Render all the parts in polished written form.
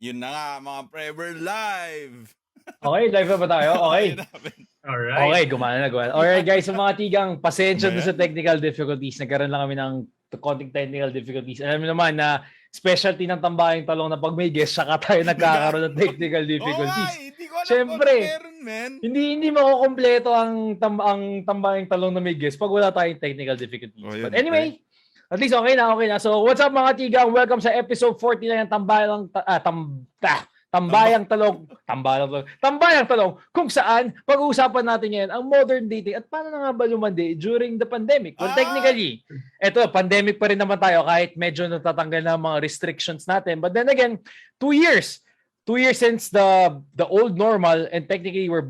Yun na nga, mga pre, we're live! Okay, live na ba tayo? Okay. Alright. Okay, gumana. Alright guys, sa mga tigang, pasensya doon sa technical difficulties. Nagkaroon lang kami ng konting technical difficulties. Alam mo naman na specialty ng Tambayang Talong na pag may guest, saka tayo nagkakaroon ng technical difficulties. Hindi ko alam Siyempre, kung meron, man. Hindi makukompleto ang Tambayang Talong na may guest pag wala tayong technical difficulties. Oh, yun, But anyway, at least okay na. So, what's up mga tigang? Welcome sa episode 49 ng Tambayang Talong, kung saan pag-uusapan natin ngayon ang modern dating at paano na nga ba lumandi during the pandemic. Well, technically, eto, pandemic pa rin naman tayo kahit medyo natatanggal na mga restrictions natin. But then again, 2 years. 2 years since the old normal, and technically we're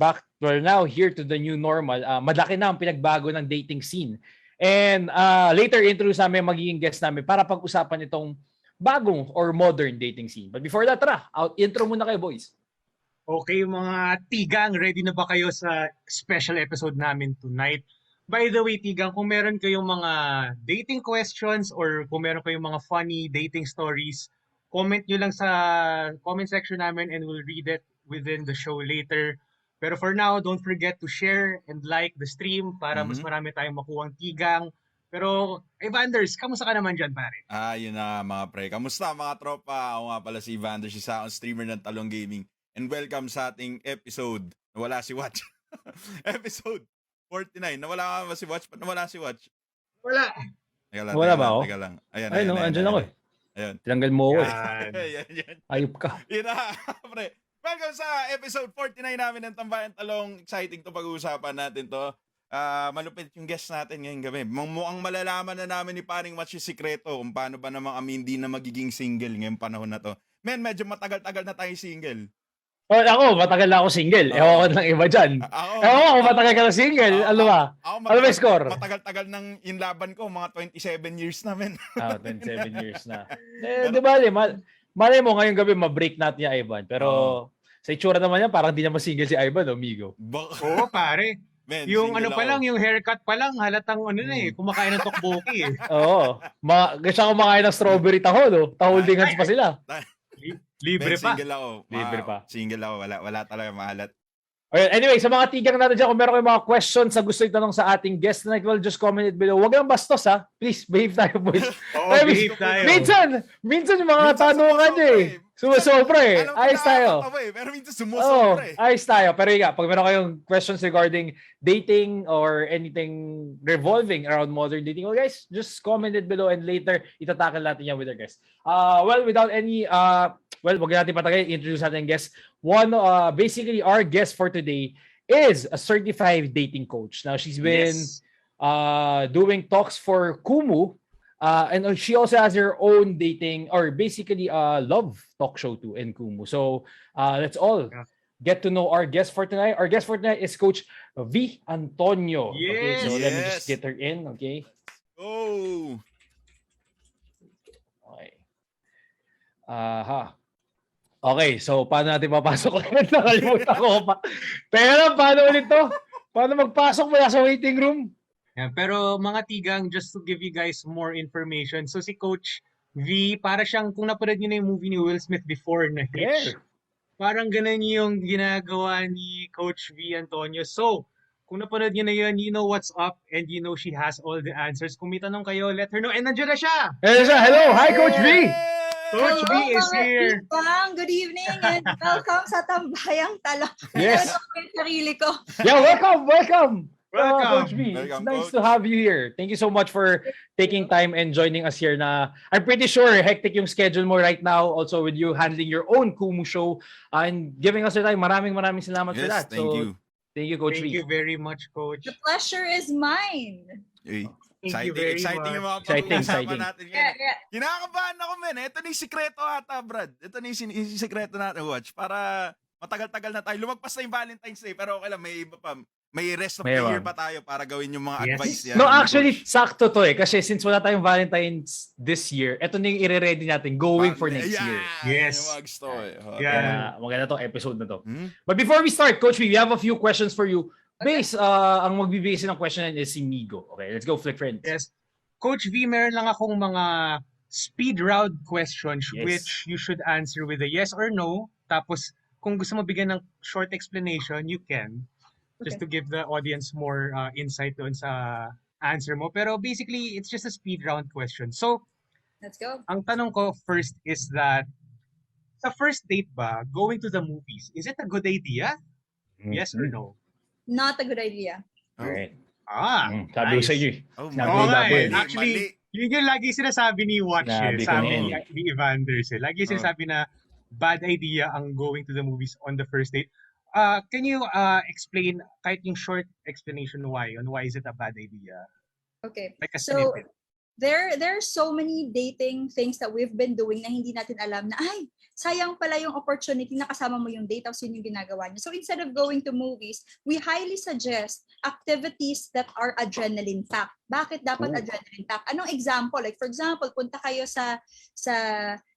now here to the new normal. Malaki na ang pinagbago ng dating scene. And later, introduce namin magiging guest namin para pag-usapan itong bagong or modern dating scene. But before that, intro muna kayo, boys. Okay, mga tigang, ready na ba kayo sa special episode namin tonight? By the way, tigang, kung meron kayong mga dating questions or kung meron kayong mga funny dating stories, comment nyo lang sa comment section namin and we'll read it within the show later. Pero for now, don't forget to share and like the stream para mas marami tayong makuhang tigang. Pero, Evanders, kamusta ka naman dyan, pare? Yun na mga pre. Kamusta mga tropa? Ako nga pala si Evanders, isa akong streamer ng Talong Gaming. And welcome sa ating episode. Nawala si Wach. Episode 49. Nawala ka ba si Wach? Nawala si Wach? Wala. Wala ba ako? Teka lang. Ayan, andyan ako eh. Ayan. Tinanggal mo ako eh. Yan. Ayup ka. Yun na, pre. Welcome sa episode 49 namin ng Tambayang Talong. Exciting to pag-uusapan natin to. Malupit yung guest natin ngayong gabi. Mukhang malalaman na namin ni paring Wach yung sikreto kung paano ba namang hindi na magiging single ngayong panahon na to. Men, medyo matagal-tagal na tayo single. Oh, ako, matagal na ako single. Ewan ko ng iba dyan. Ako, matagal ka na single. Ano ba? Ano ba yung score? Matagal-tagal ng inlaban ko. Mga 27 years na, men. 27 years na. Di ba, malay mo ngayong gabi, ma-break natin yung Ivan. Pero sa itsura naman niya, parang di naman single si Ivan, amigo. Oo, pare. Man, yung ano pa lang, yung haircut pa lang, halatang ano na kumakain ng tokboki eh. Oo. Siya kumakain ng strawberry tahol, oh. Taholding hands pa sila. Libre pa. Single ako. Libre pa. Single ako. Wala talaga mahalat. Okay, anyway, sa mga tigang natin dyan, kung meron kayong mga questions na gusto itanong sa ating guest tonight, well, just comment it below. Huwag lang bastos, ha? Please, behave tayo, boys. Behave tayo. Minsan yung mga tanungan eh. Sumusobra eh. Ayos tayo. Pero minsan sumusobra eh. Ayos tayo. Pero pag meron kayong questions regarding dating or anything revolving around modern dating, well, guys, just comment it below and later itatakal natin yan with our guest. Well, without any... wag natin patagay, introduce natin guest. Basically, our guest for today is a certified dating coach. Now, she's been doing talks for Kumu, and she also has her own dating or basically love talk show too in Kumu. So, let's all get to know our guest for tonight. Our guest for tonight is Coach Vee Antonio. Yes. Okay, so let me just get her in. Okay. Oh. Okay. Okay, so paano natin papasok ulit? Nakalimutan ko pa. Pero paano ulit to? Paano magpasok mula sa waiting room? Yan, pero mga tigang, just to give you guys more information. So si Coach V, para siyang, kung napanood niyo na yung movie ni Will Smith before na Hitch, parang ganun yung ginagawa ni Coach Vee Antonio. So, kung napanood niyo na yun, you know what's up and you know she has all the answers. Kung may tanong kayo, let her know. And nandiyan na siya! Hello! Hi, Coach V! Coach V is here. Good evening and welcome sa Tambayang Talong. Yes. Yung sarili ko. Yeah, welcome. Coach V. Welcome, It's nice Coach. to have you here. Thank you so much for taking time and joining us here. Na I'm pretty sure hectic yung schedule mo right now. Also with you handling your own Kumu show and giving us your time. Maraming salamat for that. Thank you. Thank you, Coach V. Thank you very much, Coach. The pleasure is mine. Thank you very Exciting yung mga Exciting. pag-uusapan natin ngayon. Yeah. Kinakabahan ako, men. Ito na yung sikreto ata, Brad. Ito na yung sikreto natin, Watch. Para matagal-tagal na tayo. Lumagpas na yung Valentine's Day, pero okay lang, may iba pa. May rest of the year pa tayo para gawin yung mga advice yan. No, actually, sakto to eh. Kasi since wala tayong Valentine's this year, ito na yung i-ready natin going for next year. Yes. Yung mga gusto ko eh. Yeah. Maganda tong episode na to. But before we start, Coach V, we have a few questions for you. Base, ang magbibigay ng question is si Migo. Okay, let's go, Flick Friends. Yes. Coach V, meron lang akong mga speed round questions Yes. which you should answer with a yes or no. Tapos, kung gusto mo bigyan ng short explanation, you can. Just to give the audience more insight doon sa answer mo. Pero basically, it's just a speed round question. So, Let's go. ang tanong ko first is that, sa first date ba, going to the movies, is it a good idea? Yes or no? Not a good idea. Alright. Sabi ko Nice. sa inyo eh. Oh, Sinabi Oo ko nga dapat eh. eh. Actually, yun yung lagi sinasabi ni Wach eh. Sinabi ko Sabi na ni, yan. ni Evanders eh. Lagi sinasabi na bad idea ang going to the movies on the first date. Can you explain kahit yung short explanation why? On why is it a bad idea? Okay. Like a So, snippet. there are so many dating things that we've been doing na hindi natin alam na, ay, sayang pala yung opportunity na kasama mo yung date tapos yun yung ginagawa niyo. So instead of going to movies, we highly suggest activities that are adrenaline packed. Bakit dapat adrenaline packed? Anong example? Like for example, punta kayo sa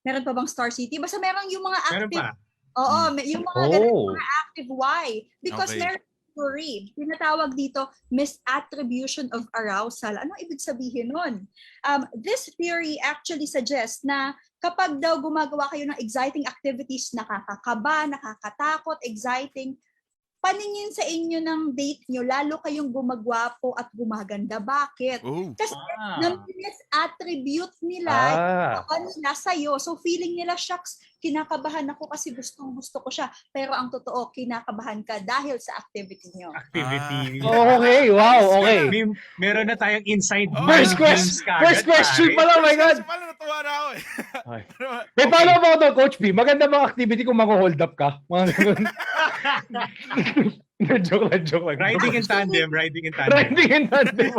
meron pa bang Star City? Basta meron yung mga Meron active. pa. Oo, yung mga ganun, mga active. Why? Because Okay. meron theory. Tinatawag dito misattribution of arousal. Ano ibig sabihin nun? This theory actually suggests na kapag daw gumagawa kayo ng exciting activities, nakakakaba, nakakatakot, exciting, paningin sa inyo ng date nyo, lalo kayong gumagwapo at gumaganda. Bakit? Oh. Kasi attribute nila nila sa'yo. So feeling nila, shucks, kinakabahan ako kasi gusto ko siya. Pero ang totoo, kinakabahan ka dahil sa activity nyo. Activity. Okay, wow, okay. Meron na tayong inside First games question pa lang, my God. Pala natuwa na ako eh. Okay. May follow mo to, Coach V. Maganda bang activity kung mag-hold up ka? Mga ganun. joke lang. Riding in tandem. Riding in tandem.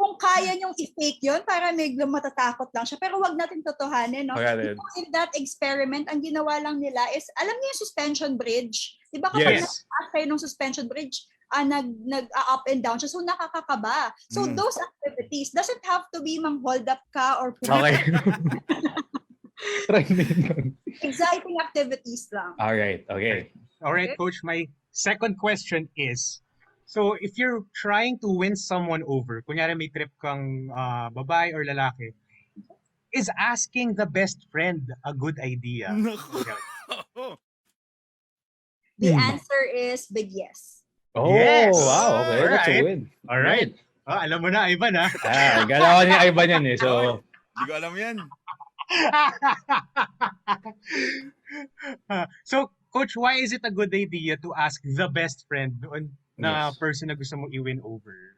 Kung kaya nyong i-fake yun, para medyo matatakot lang siya. Pero wag natin totohanin, no? Okay, In that experiment, ang ginawa lang nila is, alam niyo yung suspension bridge? Di ba kapag Yes. nag-pass kayo ng suspension bridge, nag-up and down siya, so nakakakaba. So those activities doesn't have to be hold up ka or Okay. exciting activities lang. Alright, okay. Alright, Coach, my second question is, so if you're trying to win someone over, kunyari may trip kang babae or lalaki, is asking the best friend a good idea? The answer is big yes. Oh, Yes! wow, okay. That's a Alright. win. Alright. Alam mo na, Ivan, ha? Galawan ni Ivan yan eh. So, Hindi ko alam yan. So, Coach, why is it a good idea to ask the best friend doon na Yes. person na gusto mong i-win over?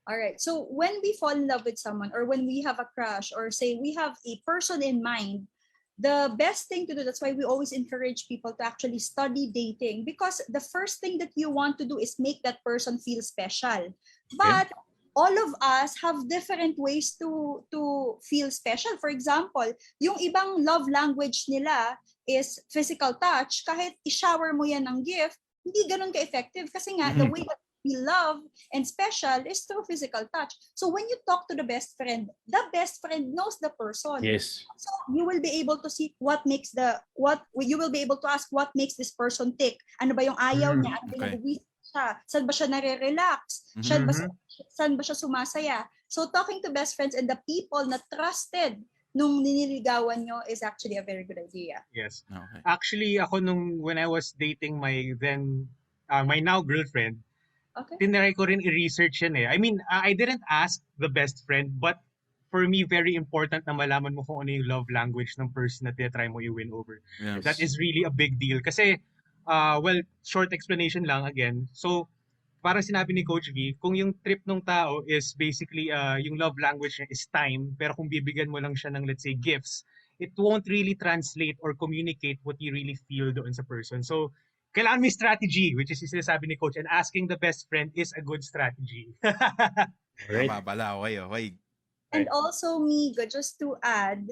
All right. So when we fall in love with someone or when we have a crush or say we have a person in mind, the best thing to do, that's why we always encourage people to actually study dating, because the first thing that you want to do is make that person feel special. But all of us have different ways to feel special. For example, yung ibang love language nila is physical touch. Kahit i-shower mo yan ng gift, hindi ganun ka-effective kasi nga the way that we love and special is through physical touch. So when you talk to the best friend knows the person. yes. So you will be able to see you will be able to ask what makes this person tick. Ano ba yung ayaw niya? Ano ba yung nabubuisit siya? Saan ba siya nare-relax? Saan ba siya sumasaya? So talking to best friends and the people na trusted nung niniligawan nyo is actually a very good idea. Yes. Okay. Actually, ako when I was dating my now girlfriend, tinry ko rin i-research yan eh. I mean, I didn't ask the best friend, but for me, very important na malaman mo kung ano yung love language ng person na tinatry mo i-win over. Yes. That is really a big deal. Kasi, short explanation lang again. So, parang sinabi ni Coach V, kung yung trip ng tao is basically yung love language niya is time, pero kung bibigyan mo lang siya ng, let's say, gifts, it won't really translate or communicate what you really feel doon sa person. So, kailangan may strategy, which is yung sinasabi ni Coach, and asking the best friend is a good strategy. Right. Mabala, okay. And also, Migo, just to add,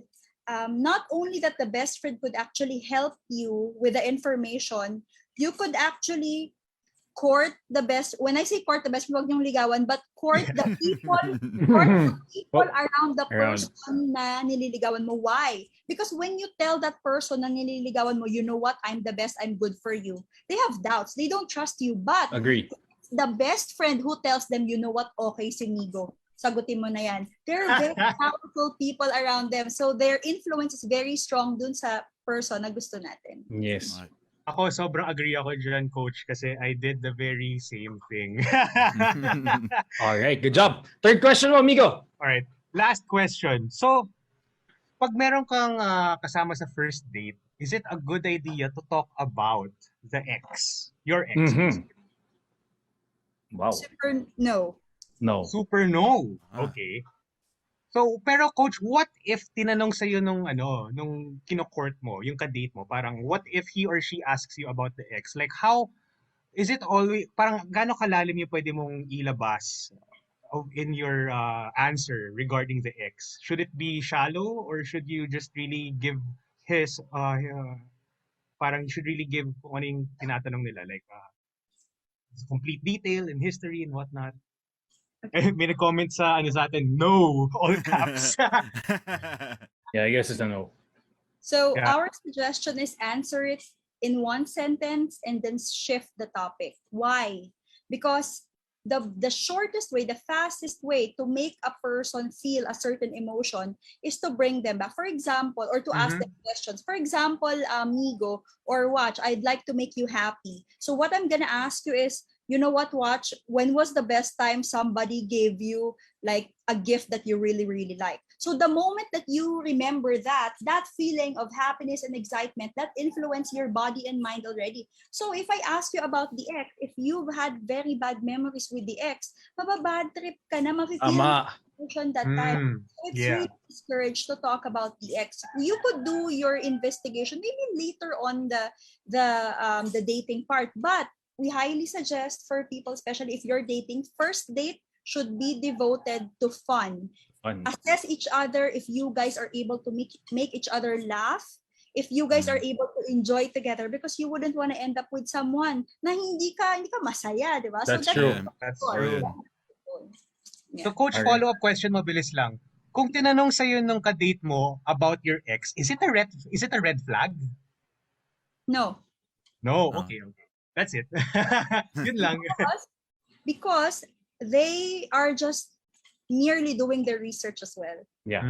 not only that the best friend could actually help you with the information, you could actually court the best, when I say court the best, huwag niyong ligawan, but court the people around the person na nililigawan mo. Why? Because when you tell that person na nililigawan mo, you know what, I'm the best, I'm good for you, they have doubts, they don't trust you. But Agree. the best friend who tells them, you know what, okay si Migo, sagutin mo na yan. They're very powerful people around them. So their influence is very strong dun sa person na gusto natin. Yes. Ako, sobrang agree ako dyan, Coach, kasi I did the very same thing. Alright, good job. Third question mo, amigo. Alright, last question. So, pag meron kang kasama sa first date, is it a good idea to talk about the ex? Your ex? Mhm. Wow. Super no. No. Super no. Ah. Okay. So, pero Coach, what if tinanong sa'yo nung kino-court mo, yung ka-date mo, parang what if he or she asks you about the ex? Like how, is it always, parang gaano kalalim yung pwede mong ilabas in your answer regarding the ex? Should it be shallow or should you just really give his, parang you should really give kung ano yung tinatanong nila, like complete detail and history and whatnot? May nag-comment sa atin, no, all caps. Yeah, I guess it's a no. So Yeah. our suggestion is answer it in one sentence and then shift the topic. Why? Because the shortest way, the fastest way to make a person feel a certain emotion is to bring them back. For example, or to ask them questions. For example, amigo or Wach, I'd like to make you happy. So what I'm gonna ask you is, you know what, Wach, when was the best time somebody gave you like a gift that you really, really like? So the moment that you remember that feeling of happiness and excitement, that influence your body and mind already. So if I ask you about the ex, if you've had very bad memories with the ex, mababad trip ka na, mafe-feel Ama. emotion that time. So it's Yeah. really discouraged to talk about the ex. You could do your investigation maybe later on the dating part, but we highly suggest for people, especially if you're dating, first date should be devoted to fun. Fun. Assess each other if you guys are able to make each other laugh, if you guys are able to enjoy together, because you wouldn't want to end up with someone na hindi ka masaya, di ba? That's true. That's Oh, true. yeah. So Coach, Alright. follow-up question, mabilis lang. Kung tinanong sa'yo nung ka-date mo about your ex, is it a red flag? No. No, Ah. okay. That's it. Yun lang. Because they are just merely doing their research as well. Yeah.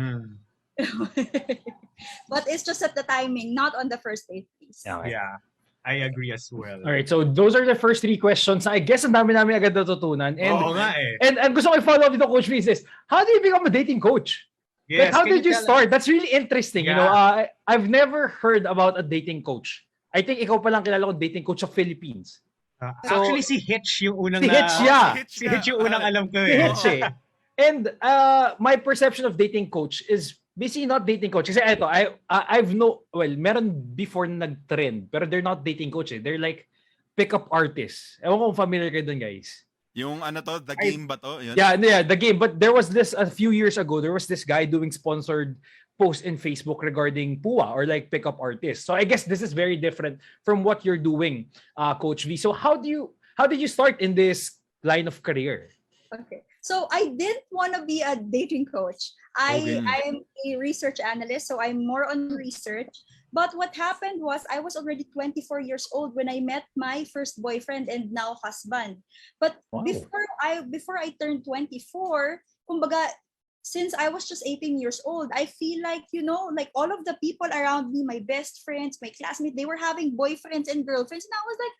But it's just at the timing, not on the first date, please. Okay. Yeah, I agree as well. Alright, so those are the first three questions. I guess ang dami namin agad natutunan. And, Oo nga eh. and gusto ko i-follow up dito, Coach Vee, is how do you become a dating coach? Yes, Like, how can did you tell us? start? That's really interesting. You know, Yeah. I've never heard about a dating coach. I think ikaw pa lang kilala ko dating coach of Philippines. So- Actually, si Hitch yung unang Si Hitch, yeah. Si Hitch yung unang alam ko Si eh. Hitch eh. And my perception of dating coach is basically not dating coach. Kasi eto, meron before na nag-trend, pero they're not dating coach eh. They're like pick-up artists. Ewan ko kung familiar kayo dun, guys. Yung ano to, the game ba to? Yun? Yeah, the game. But there was this, a few years ago, there was this guy doing sponsored posts in Facebook regarding PUA or like pick-up artists. So I guess this is very different from what you're doing, Coach V. So how did you start in this line of career? Okay. So I didn't want to be a dating coach. Okay. I am a research analyst, so I'm more on research. But what happened was I was already 24 years old when I met my first boyfriend and now husband. But Wow. before I turned 24, kumbaga, since I was just 18 years old, I feel like, like all of the people around me, my best friends, my classmates, they were having boyfriends and girlfriends. And I was like,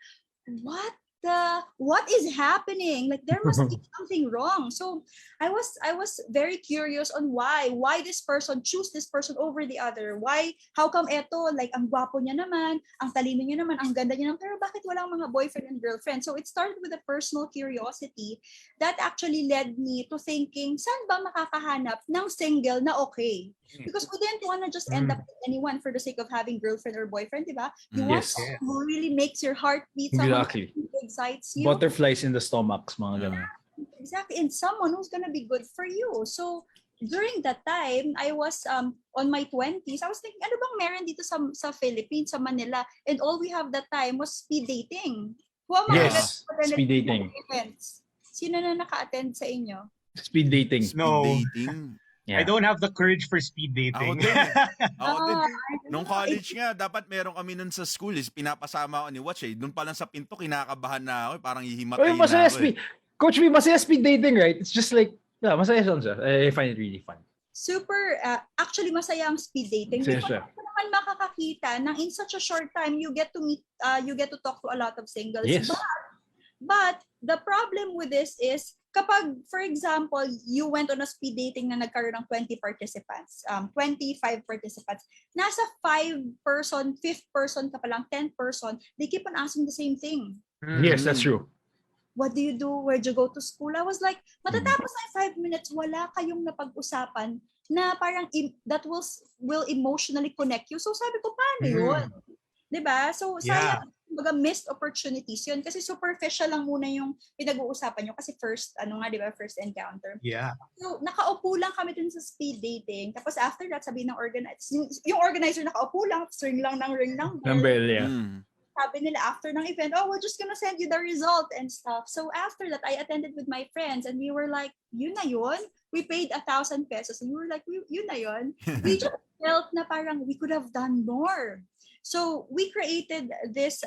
what is happening? Like there must be something wrong. So I was very curious on why this person choose this person over the other. Why? How come eto, like ang gwapo niya naman, ang talino niya naman, ang ganda niya naman, pero bakit walang mga boyfriend and girlfriend? So it started with a personal curiosity that actually led me to thinking, saan ba makakahanap ng single na okay? Because we didn't want to just end up with anyone for the sake of having girlfriend or boyfriend, diba? You want Yes. someone who really makes your heart beat, someone Exactly. who excites you. Butterflies in the stomachs, mga ganun. Exactly, and someone who's gonna be good for you. So during that time, I was on my 20s. I was thinking, ano bang meron dito sa Philippines, sa Manila? And all we have that time was speed dating. Who am I Yes, that- speed dating. events? Sino na naka-attend sa inyo? Speed dating. Speed No. dating. Yeah. I don't have the courage for speed Ako dating. din. Ako din. I don't Nung know. college nga, dapat meron kami nun sa school, pinapasama ako ni Wach eh. Doon pa lang sa pinto, kinakabahan na ako, parang hihimatay Well, na masaya ako eh. speed. Coach V, masaya speed dating, right? It's just like Yeah, masaya siya. I find it really fun. Super, actually masaya ang speed dating. Masaya Because siya. ako naman makakakita na in such a short time, you get to meet, you get to talk to a lot of singles. Yes. But the problem with this is, kapag, for example, you went on a speed dating na nagkaroon ng 20 participants, 25 participants, nasa 5-person, 5th person ka pa lang, 10th person, they keep on asking the same thing. Yes, that's true. What do you do? Where'd you go to school? I was like, matatapos na 5 minutes, wala kayong napag-usapan na parang that will emotionally connect you. So sabi ko, paano yun? Diba? So sayang, mga missed opportunities yun kasi superficial lang muna yung pinag-uusapan nyo kasi first encounter. Yeah. So nakaupo lang kami dun sa speed dating. Tapos after that, sabi ng yung organizer nakaupo lang, ring lang ng bell. Yeah. Sabi nila after ng event, oh, we're just gonna send you the result and stuff. So after that, I attended with my friends and we were like, yun na yun? We paid 1,000 pesos and we were like, yun na yun? We just felt na parang we could have done more. So we created this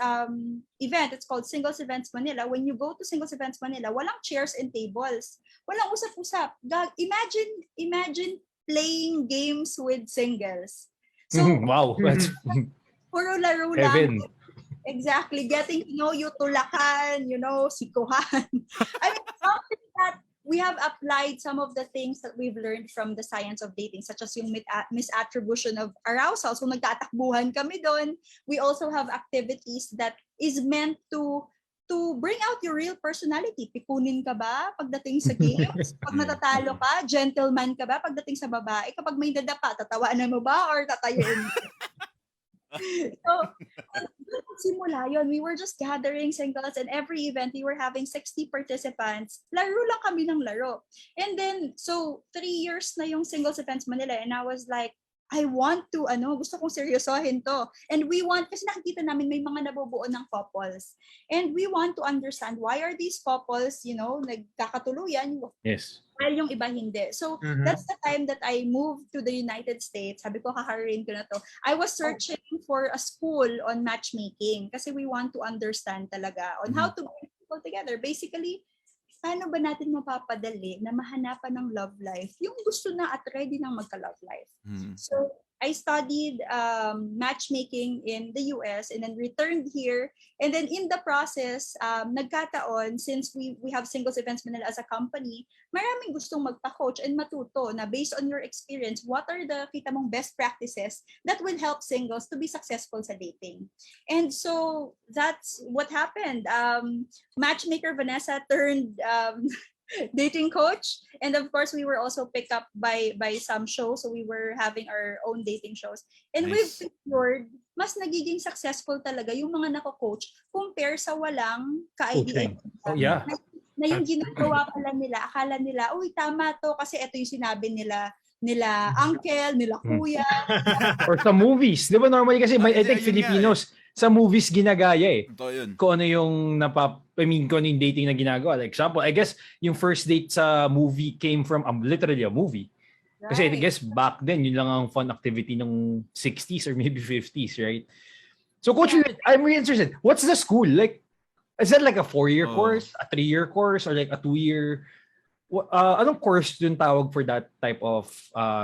event. It's called Singles Events Manila. When you go to Singles Events Manila, walang chairs and tables. Walang usap-usap. Imagine playing games with singles. So, wow. That's puro laro heaven. lang. Exactly. Getting to know you, tulakan, sikuhan. I mean, after that, we have applied some of the things that we've learned from the science of dating, such as yung misattribution of arousal. So nagtatakbuhan kami doon. We also have activities that is meant to bring out your real personality. Pikunin ka ba pagdating sa games? Pag natatalo ka, gentleman ka ba pagdating sa babae? Kapag may dadapa, tatawanan mo ba or tatayuin mo? So, simula yun, we were just gathering singles and every event we were having 60 participants. Laro lang kami ng laro. And then, so 3 years na yung Singles Events Manila and I was like, I want to, gusto kong seryosohin to. And we want, kasi nakikita namin may mga nabubuo ng couples. And we want to understand why are these couples, nagkakatuluyan? Yes. While yung iba hindi. So, that's the time that I moved to the United States. Sabi ko, kakaroon ko na to. I was searching for a school on matchmaking kasi we want to understand talaga on how to bring people together. Basically, paano ba natin mapapadali na mahanapan ng love life yung gusto na at ready ng magka-love life? So, I studied matchmaking in the US and then returned here. And then in the process, nagkataon, since we have Singles Events Manila as a company, maraming gustong magpa-coach and matuto na based on your experience, what are the kita mong best practices that will help singles to be successful sa dating. And so that's what happened. Matchmaker Vanessa turned dating coach, and of course we were also picked up by some shows, so we were having our own dating shows, and we've secured mas nagiging successful talaga yung mga nako-coach compare sa walang ka-idea. Oh yeah. Na yung ginagawa pala nila, akala nila, uy, tama to kasi ito yung sinabi nila uncle, nila kuya. Or sa movies. Di ba normally kasi I think Filipinos, sa movies ginagaya eh. Ito yun. Kung ano yung kung ano yung dating na ginagawa. Like example, I guess yung first date sa movie came from literally a movie. Kasi I guess back then, yun lang ang fun activity ng 60s or maybe 50s, right? So Coach, I'm really interested. What's the school? Like, is that like a 4-year course, a 3-year course, or like a 2-year? Anong course yung tawag for that type of,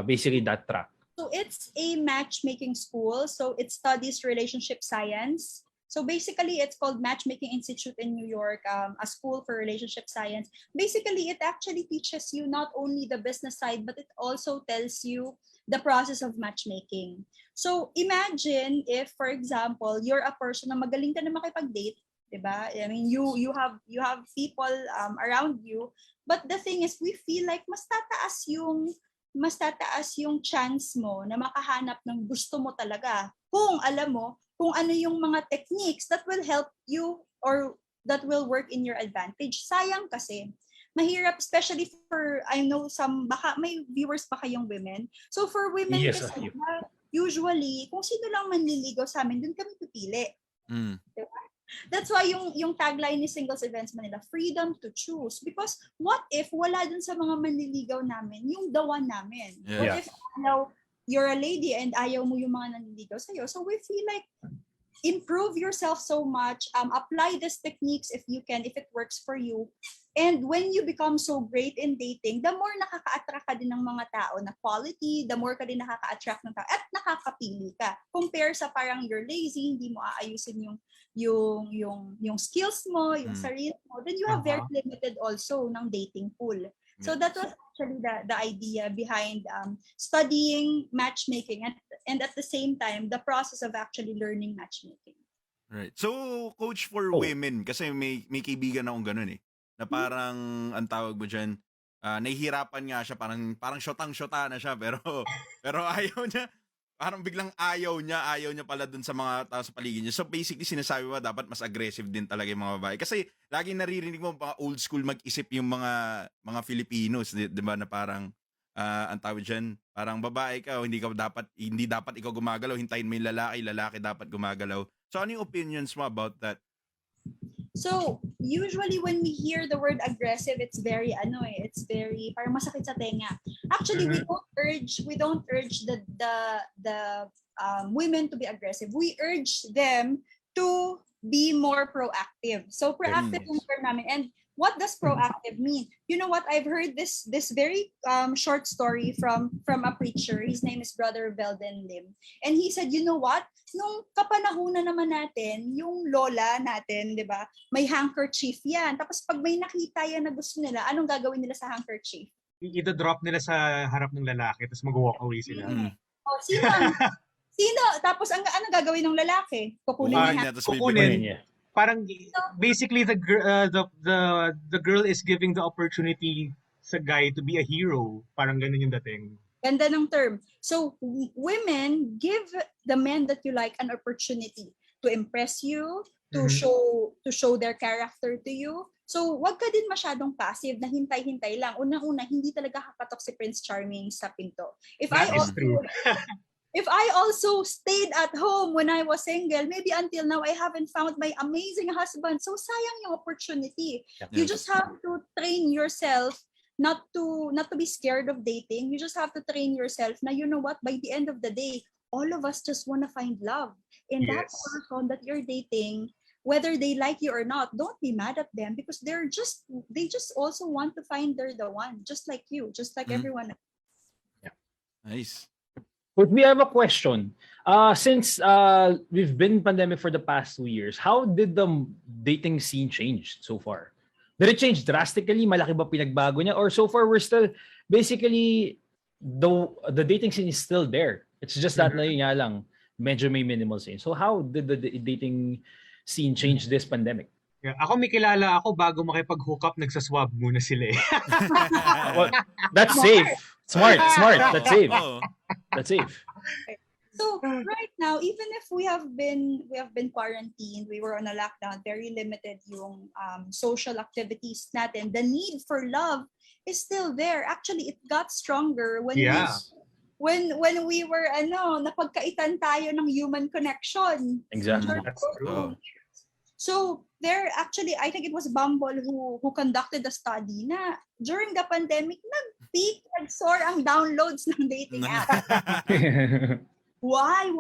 basically that track? So it's a matchmaking school. So it studies relationship science. So basically, it's called Matchmaking Institute in New York, a school for relationship science. Basically, it actually teaches you not only the business side, but it also tells you the process of matchmaking. So imagine if, for example, you're a person na magaling ka na makipag-date, diba? I mean, you have people around you, but the thing is, we feel like mas tataas yung chance mo na makahanap ng gusto mo talaga kung alam mo kung ano yung mga techniques that will help you or that will work in your advantage. Sayang kasi, mahirap, especially for, I know baka may viewers pa kayong women. So for women, yes, kasi, usually, kung sino lang manliligaw sa amin, dun kami pipili. Diba? That's why yung tagline ni Singles Events Manila, freedom to choose. Because what if wala dun sa mga manliligaw namin, yung the one namin? Yeah. What if you're a lady and ayaw mo yung mga nanliligaw sa'yo? So we feel like improve yourself so much, apply these techniques if you can, if it works for you. And when you become so great in dating, the more nakaka-attract ka din ng mga tao na quality, the more ka din nakaka-attract ng tao at nakakapili ka. Compare sa parang you're lazy, hindi mo aayusin yung skills mo, yung sarili mo, then you have very limited also ng dating pool. So that was actually the idea behind studying matchmaking and at the same time, the process of actually learning matchmaking. Right. So, coach for women, kasi may kaibigan akong ganun eh, na parang, ang tawag mo dyan, nahihirapan nga siya, parang syotang-syota na siya, pero ayaw niya, parang biglang ayaw niya pala dun sa mga tao sa paligid niya. So, basically, sinasabi mo, dapat mas aggressive din talaga yung mga babae. Kasi, lagi naririnig mo, mga old school mag-isip yung mga Filipinos, di ba, na parang, ang tawag dyan, parang babae ka, hindi dapat ikaw gumagalaw, hintayin mo yung lalaki dapat gumagalaw. So, ano yung opinions mo about that? So, usually when we hear the word aggressive, it's very parang masakit sa tenga. Actually, we don't urge the women to be aggressive. We urge them to be more proactive. So, proactive yung term namin. And what does proactive mean? You know what? I've heard this very short story from a preacher. His name is Brother Belden Lim. And he said, you know what? Nung kapanahunan naman natin, yung lola natin, di ba? May handkerchief yan. Tapos pag may nakita yan na gusto nila, anong gagawin nila sa handkerchief? Ito-drop nila sa harap ng lalaki, tapos mag-walk away sila. Oh, sino? Tapos anong gagawin ng lalaki? Kukunin niya. Parang basically the girl is giving the opportunity sa guy to be a hero. Parang ganun yung dating. Ganda ng term. So women give the men that you like an opportunity to impress you, to show their character to you. So wag ka din masyadong passive na hintay-hintay lang. Unang-una, hindi talaga kakatok si Prince Charming sa pinto. If I also stayed at home when I was single, maybe until now I haven't found my amazing husband. So sayang yung opportunity. You just have to train yourself not to be scared of dating. You just have to train yourself na, you know what, by the end of the day, all of us just want to find love. And that person that you're dating, whether they like you or not, don't be mad at them because they just also want to find they're the one, just like you, just like everyone else. Yeah. Nice. But we have a question. Since we've been pandemic for the past 2 years, how did the dating scene change so far? Did it change drastically? Malaki ba pinagbago niya? Or so far, we're still, basically, the dating scene is still there. It's just that na yun nga lang, medyo may minimal change. So how did the dating scene change this pandemic? Yeah, ako may kilala ako bago makipag-hook up, nagsaswab muna sila eh. Well, that's safe. Smart. That's safe. That's safe. So right now, even if we have been quarantined, we were on a lockdown, very limited yung social activities natin. The need for love is still there. Actually, it got stronger when we were napagkaitan tayo ng human connection. Exactly. That's true. So there actually, I think it was Bumble who conducted the study na during the pandemic, nag-peak, nag-soar ang downloads ng dating app. Why?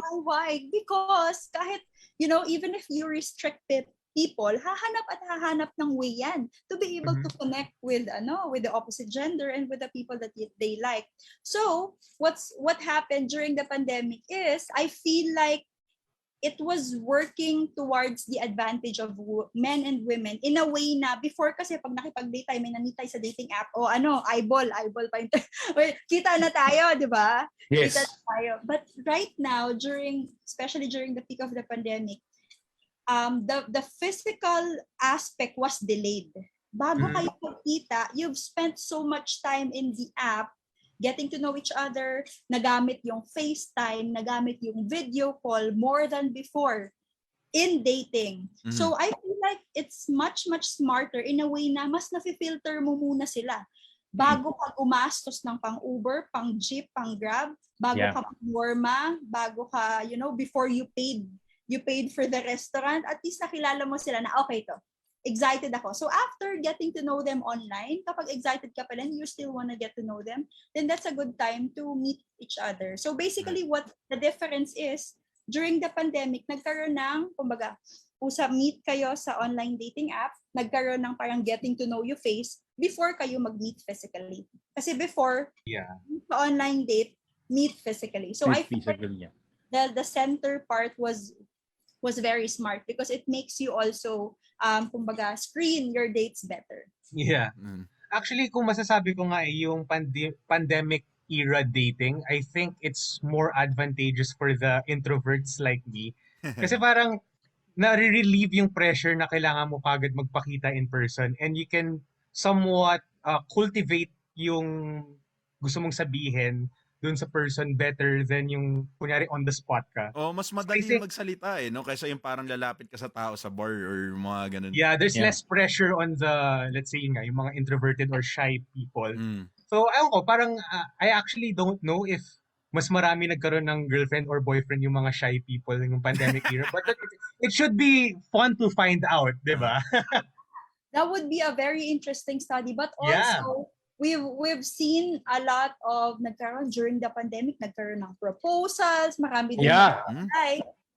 Because kahit, even if you restrict people, hahanap ng way yan to be able to connect with the opposite gender and with the people that they like. So what happened during the pandemic is I feel like it was working towards the advantage of men and women in a way na before kasi pag nakipag-date tayo, may nanitay sa dating app o eyeball pa yung kita na tayo, di ba? Yes. Kita na tayo. But right now, especially during the peak of the pandemic, the physical aspect was delayed. Bago kayo magkita, you've spent so much time in the app getting to know each other, nagamit yung FaceTime, nagamit yung video call more than before in dating. So I feel like it's much smarter in a way na mas nafi-filter mo muna sila bago ka gumastos ng pang-Uber, pang-Jeep, pang-Grab, bago ka pang-warma, bago ka, before you paid for the restaurant, at least nakilala mo sila na okay to. Excited ako. So after getting to know them online, kapag excited ka pa rin, you still want to get to know them, then that's a good time to meet each other. So basically what the difference is, during the pandemic, nagkaroon ng, kumbaga, meet kayo sa online dating app, nagkaroon ng parang getting to know you face before kayo mag-meet physically. Kasi before, sa online date, meet physically. So I think the center part was very smart because it makes you also, kumbaga, screen your dates better. Yeah. Actually, kung masasabi ko nga yung pandemic era dating, I think it's more advantageous for the introverts like me. Kasi parang nare-relieve yung pressure na kailangan mo kagad magpakita in person and you can somewhat cultivate yung gusto mong sabihin dun sa person better than yung kunyari on the spot ka. Mas madali magsalita no? Kaysa yung parang lalapit ka sa tao sa bar or mga ganun. Yeah, there's less pressure on the, let's say nga, yung mga introverted or shy people. So, ayun ko, parang I actually don't know if mas marami nagkaroon ng girlfriend or boyfriend yung mga shy people yung pandemic era. But it should be fun to find out, di ba? That would be a very interesting study. But also, we've seen a lot of nagkaroon during the pandemic, nagkaroon ng proposals, marami din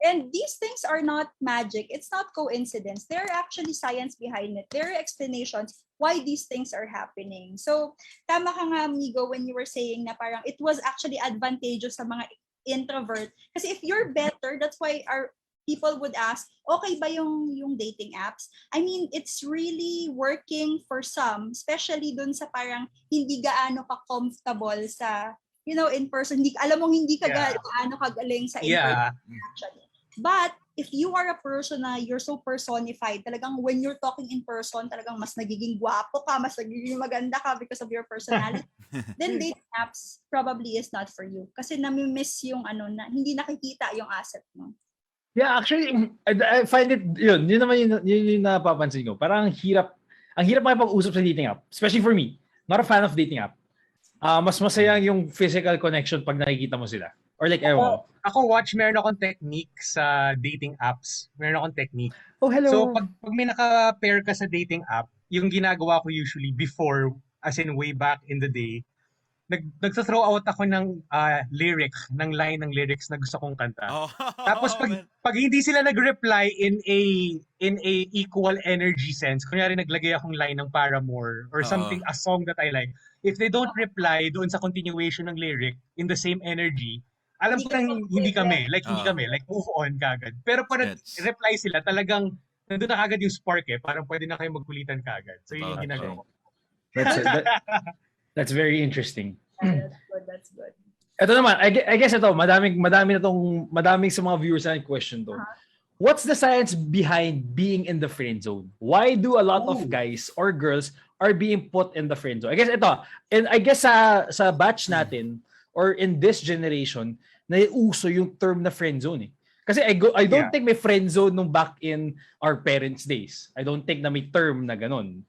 and these things are not magic. It's not coincidence. There are actually science behind it. There are explanations why these things are happening. So, tama ka nga, amigo, when you were saying na parang it was actually advantageous sa mga introvert. Kasi if you're better, that's why our people would ask, okay ba yung dating apps? I mean, it's really working for some, especially dun sa parang hindi gaano ka-comfortable sa, in person. Alam mo, hindi ka gaano kagaling sa in-person actually. But if you are a person na you're so personified, talagang when you're talking in person, talagang mas nagiging gwapo ka, mas nagiging maganda ka because of your personality, then dating apps probably is not for you. Kasi nami-miss yung na hindi nakikita yung asset mo. Yeah, actually, I find it, yun naman yung napapansin ko. Parang ang hirap makipag-usap sa dating app. Especially for me, not a fan of dating app. Mas masaya yung physical connection pag nakikita mo sila. Or like, Ako, Wach, meron akong technique sa dating apps. Meron akong technique. Oh, hello. So, pag may naka-pair ka sa dating app, yung ginagawa ko usually before, as in way back in the day, nagsa-throw out ako ng line ng lyrics na gusto kong kanta. Tapos pag hindi sila nag-reply in a equal energy sense, kunyari naglagay akong line ng Paramore or something, a song that I like, if they don't reply doon sa continuation ng lyric in the same energy, alam ko nang hindi kami, like move on kagad. Pero pag nag-reply sila, talagang nandun na kagad yung spark parang pwede na kayo magkulitan kagad. So yun yung ginagawa ko. That's very interesting. That's good. Ito naman, I guess ito, madaming sa mga viewers na question to. What's the science behind being in the friend zone? Why do a lot of guys or girls are being put in the friend zone? I guess ito, and I guess sa batch natin or in this generation, naiuso yung term na friend zone Kasi I don't think may friend zone nung back in our parents' days. I don't think na may term na ganun.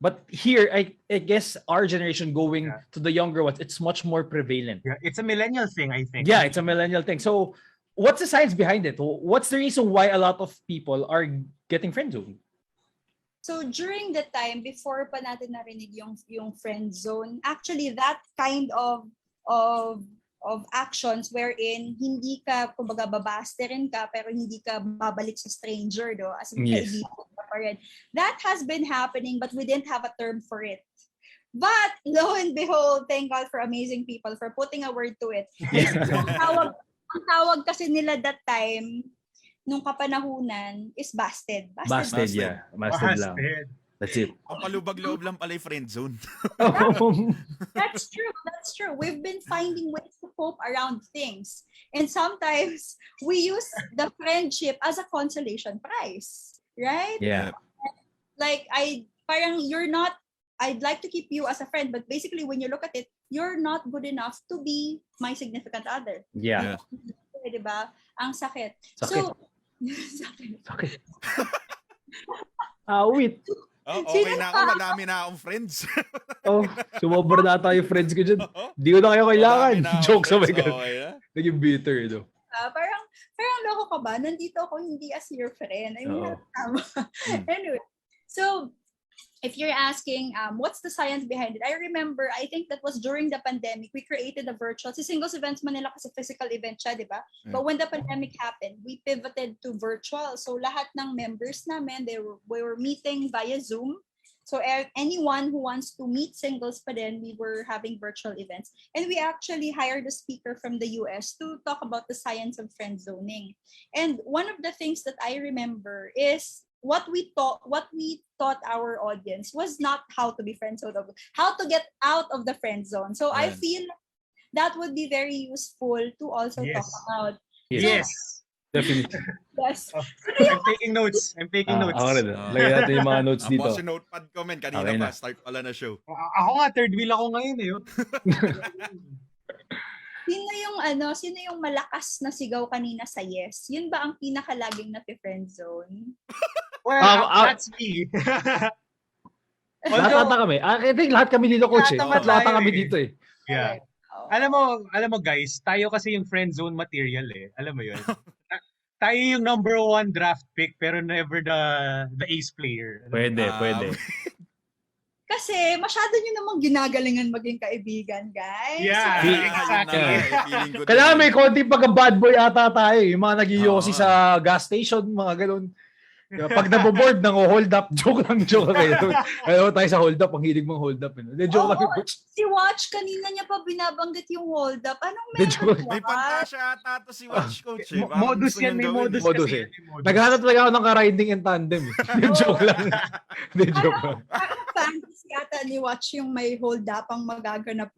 But here, I guess our generation going to the younger ones, it's much more prevalent. Yeah, it's a millennial thing, I think. Yeah, it's a millennial thing. So, what's the science behind it? What's the reason why a lot of people are getting friend zone? So during the time before pa natin narinig yung friend zone, actually that kind of actions wherein hindi ka kumbaga babasterin ka pero hindi ka babalik sa stranger as in kaibigan ka pa rin. That has been happening but we didn't have a term for it. But lo and behold, thank God for amazing people for putting a word to it. Ang tawag kasi nila that time nung kapanahunan is busted. Busted lang. That's it. Ang palubag-loob lang pala yung friend zone. That's true. We've been finding ways to cope around things. And sometimes we use the friendship as a consolation prize. Right? Yeah. Like, I'd like to keep you as a friend, but basically when you look at it, you're not good enough to be my significant other. Yeah. Diba? Ang sakit. So, sakit. Wait. Okay na ako. Madami na akong friends. Sumobra na tayo friends ko dyan. Di ko na kayo kailangan. Jokes, oh my God. Naging bitter, Parang loko ka ba? Nandito ako hindi as your friend. I mean, tama. Anyway. So, if you're asking what's the science behind it, I remember, I think that was during the pandemic, we created a virtual, si Singles Events Manila kasi physical event siya, di ba? Yeah. But when the pandemic happened, we pivoted to virtual. So lahat ng members namin, we were meeting via Zoom. So anyone who wants to meet singles pa din, we were having virtual events. And we actually hired a speaker from the US to talk about the science of friend zoning. And one of the things that I remember is what we taught our audience was not how to be friend zoned, how to get out of the friend zone. So I Ayan. feel that would be very useful to also Yes. talk about. Yes. Definitely. Yes. I'm taking notes. I'm taking notes. Ako rin. Lagyan natin yung mga notes dito. Ako si notepad ko, men. Kanina Okay pa, na. start pala na show. Ako nga, third wheel ako ngayon eh. Sino yung malakas na sigaw kanina sa yes? Yun ba ang pinakalaging na friend zone? Well, that's me. Lahat ata kami. I think lahat kami dito, coach. Lahat Lahat tayo kami eh. dito eh. Yeah. Oh. Alam mo guys, tayo kasi yung friend zone material eh. Alam mo yun? Tayo yung number 1 draft pick pero never the ace player. Pwede. Kasi masyado nyo namang ginagalingan maging kaibigan, guys. Yeah, exactly. Kailangan may konting pagka-bad boy ata tayo. Yung mga nag-iyosi sa gas station, mga ganun. Pag naboboard, nang-hold up. Joke lang. Alam tayo sa hold up. Ang hilig mong hold up. Joke lang. Si Wach, kanina niya pa binabanggit yung hold up. Anong meron? May pantasya ata to si Wach, coach. Eh. Modus yan, may modus eh. kasi. Naghahanap talaga ako ng ka-riding in tandem. Joke lang. Joke lang. Parang fantasy ata ni Wach yung may hold up ang magaganap.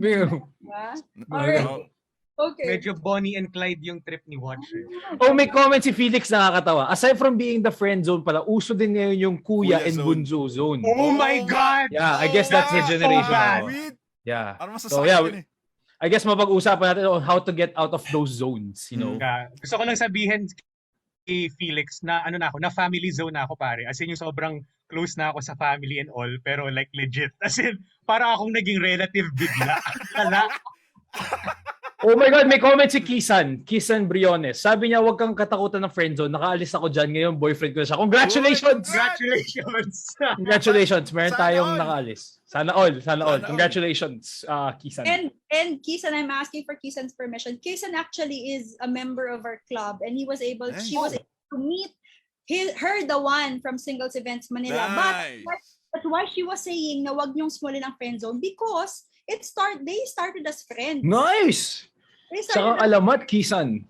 Alright. Okay. Medyo Bonnie and Clyde yung trip ni Wach. Eh. Oh, may comment si Felix nakakatawa. Aside from being the friend zone pala, uso din ngayon yung kuya and bunso zone. Oh my God! Yeah, I guess that's the generation now. Yeah. So yeah, I guess mapag-usapan natin on how to get out of those zones, you know. Yeah. Gusto ko lang sabihin kay Felix na na family zone na ako pare. As in yung sobrang close na ako sa family and all, pero like legit. As in, para akong naging relative bigla. Oh my God, may comment si Kisan Briones. Sabi niya, huwag kang katakutan ng friendzone. Nakaalis ako dyan. Ngayon, boyfriend ko na siya. Congratulations! Congratulations! Meron tayong nakaalis. Sana all. Congratulations, Kisan. And Kisan, I'm asking for Kisan's permission. Kisan actually is a member of our club and she was able to meet her, the one from Singles Events Manila. Nice. But why she was saying na wag niyong smallin ang friendzone because they started as friends. Nice! Saka alamat, Kisan.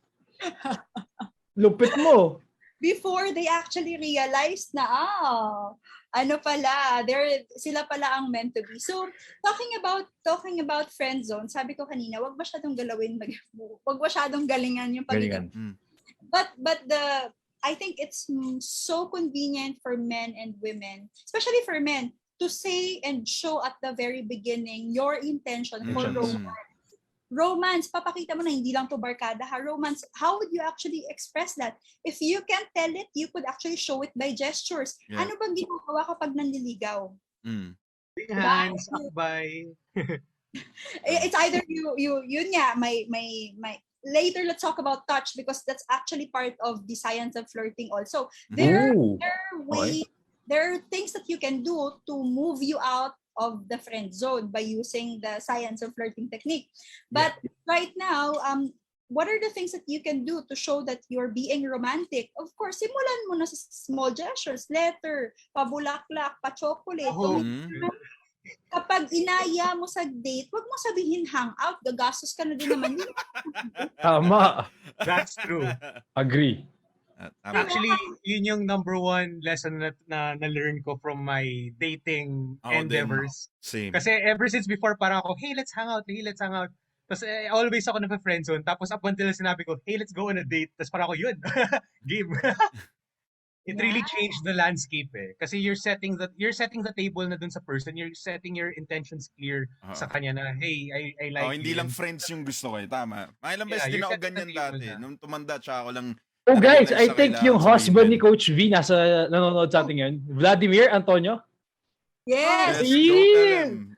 Lupit mo. Before they actually realized na, sila pala ang meant to be. So, talking about friend zone, sabi ko kanina, wag masyadong galingan yung pagiging. But I think it's so convenient for men and women, especially for men, to say and show at the very beginning your intention for romance. Romance, papakita mo na hindi lang to barkada ha. Romance, how would you actually express that? If you can't tell it, you could actually show it by gestures. Yeah. Ano bang ginagawa kapag nanliligaw? Hands, akbay. It's either yun nga, may later let's talk about touch because that's actually part of the science of flirting also. There are things that you can do to move you out of the friend zone by using the science of flirting technique. But right now, what are the things that you can do to show that you're being romantic? Of course, simulan mo na sa small gestures, letter, pabulaklak, pa-chocolate. Kapag inaya mo sa date, wag mo sabihin hangout, gagastos ka na din naman. Tama. That's true. Agree. Actually, yun yung number 1 lesson na learn ko from my dating endeavors. Same. Kasi ever since before, parang ako, hey, let's hang out. Tapos always ako na-friendzone. Tapos up until sinabi ko, hey, let's go on a date. Tapos parang ako, yun, game. It really changed the landscape eh. Kasi you're setting the table na dun sa person. You're setting your intentions clear sa kanya na, hey, I like hindi lang friends yung gusto ko eh. Tama. May ilang beses din ako ganyan dati. Nung tumanda, tsaka ako lang. Oh guys, I think yung husband ni Coach Vee nanonood sa atin ngayon. Vladimir Antonio? Yes!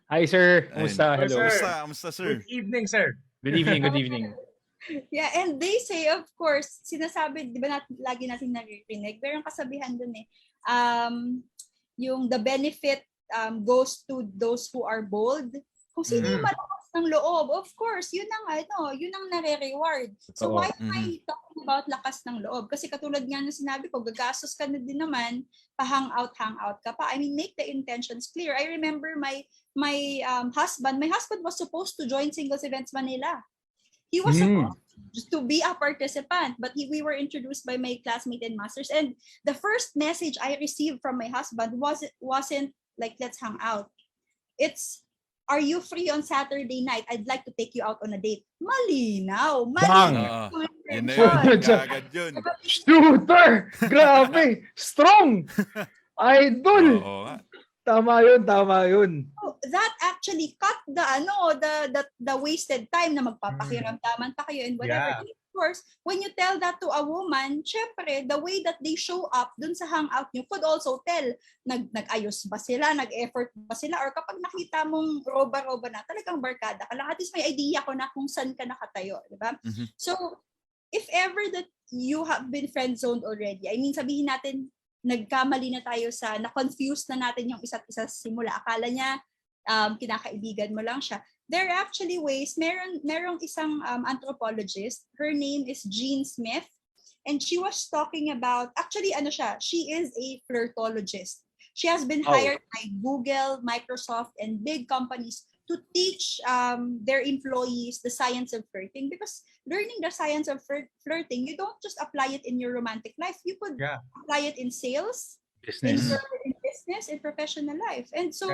Hi sir, Kamusta? Hello. Kamusta sir? Good evening, sir. Good evening. Yeah, and they say, of course, sinasabi, di ba lagi natin naririnig, pero yung kasabihan dun yung the benefit goes to those who are bold. Kung sino yung malakas ng loob, of course, yun ang nare-reward. So why am I talking about lakas ng loob? Kasi katulad nga ng sinabi ko, gagastos ka na din naman, pa-hangout ka pa. I mean, make the intentions clear. I remember my husband was supposed to join Singles Events Manila. He was supposed just to be a participant, but we were introduced by my classmate and masters. And the first message I received from my husband wasn't like, let's hang out. It's, are you free on Saturday night? I'd like to take you out on a date. Malinaw. Yun na yun. Kagad yun. Shooter! Grabe! Strong! Idol! Oo nga. Tama yun. So, that actually cut the wasted time na magpapakiramdaman pa kayo and whatever. Yeah. And of course, when you tell that to a woman, syempre, the way that they show up dun sa hangout nyo could also tell, nag-ayos ba sila, nag-effort ba sila, or kapag nakita mong roba-roba na, talagang barkada ka lang, at least may idea ko na kung saan ka nakatayo, di ba? So, if ever that you have been friend-zoned already, I mean, sabihin natin, nagkamali na tayo na-confuse na natin yung isa't isa simula. Akala niya, kinakaibigan mo lang siya. There are actually ways. Merong isang anthropologist. Her name is Jean Smith. And she was talking about, actually, she is a flirtologist. She has been hired by Google, Microsoft, and big companies to teach their employees the science of flirting, because learning the science of flirting, you don't just apply it in your romantic life. You could apply it in sales, in business, in professional life. And so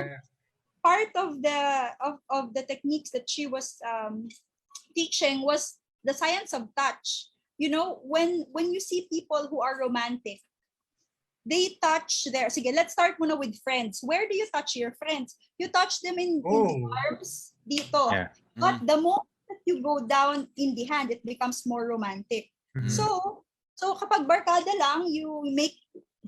part of the techniques that she was teaching was the science of touch. You know, when you see people who are romantic, they touch sige, let's start muna with friends. Where do you touch your friends? You touch them in the arms, dito. Yeah. But the moment that you go down in the hand, it becomes more romantic. So kapag barkada lang, you make,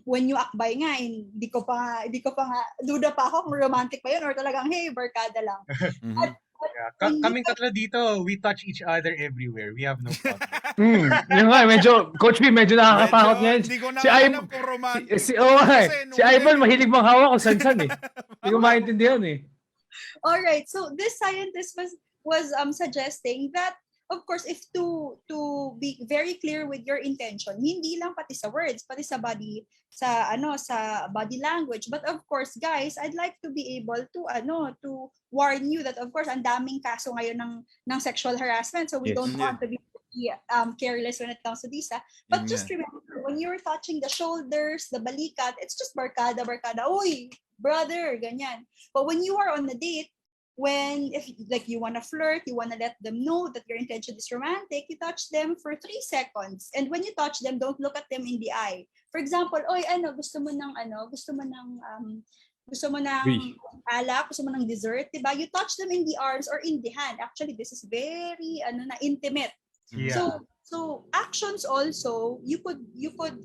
when you akbay nga, hindi ko pa nga, duda pa ako kung romantic pa yun or talagang, hey, barkada lang. Kaming tatlo dito, we touch each other everywhere. We have no problem. Yun nga, Coach Vee, medyo nakakatakot ngayon. Hindi ko na alam kung romantic. Si Ivan, mahilig mang hawak kung san-san eh. Hindi ko maintindihan eh. Alright, so this scientist was suggesting that, of course, if to be very clear with your intention, hindi lang pati sa words, pati sa body, sa body language. But of course, guys, I'd like to be able to warn you that, of course, ang daming kaso ngayon ng sexual harassment, so we don't want to be careless when it comes to this. But just remember, when you're touching the shoulders, the balikat, it's just barkada. Uy, brother, ganyan. But when you are on a date, if like you want to flirt, you want to let them know that your intention is romantic, you touch them for 3 seconds. And when you touch them, don't look at them in the eye. For example, oy, gusto mo ng alak, gusto mo ng dessert, diba? You touch them in the arms or in the hand. Actually, this is very intimate. Yeah. So actions also, you could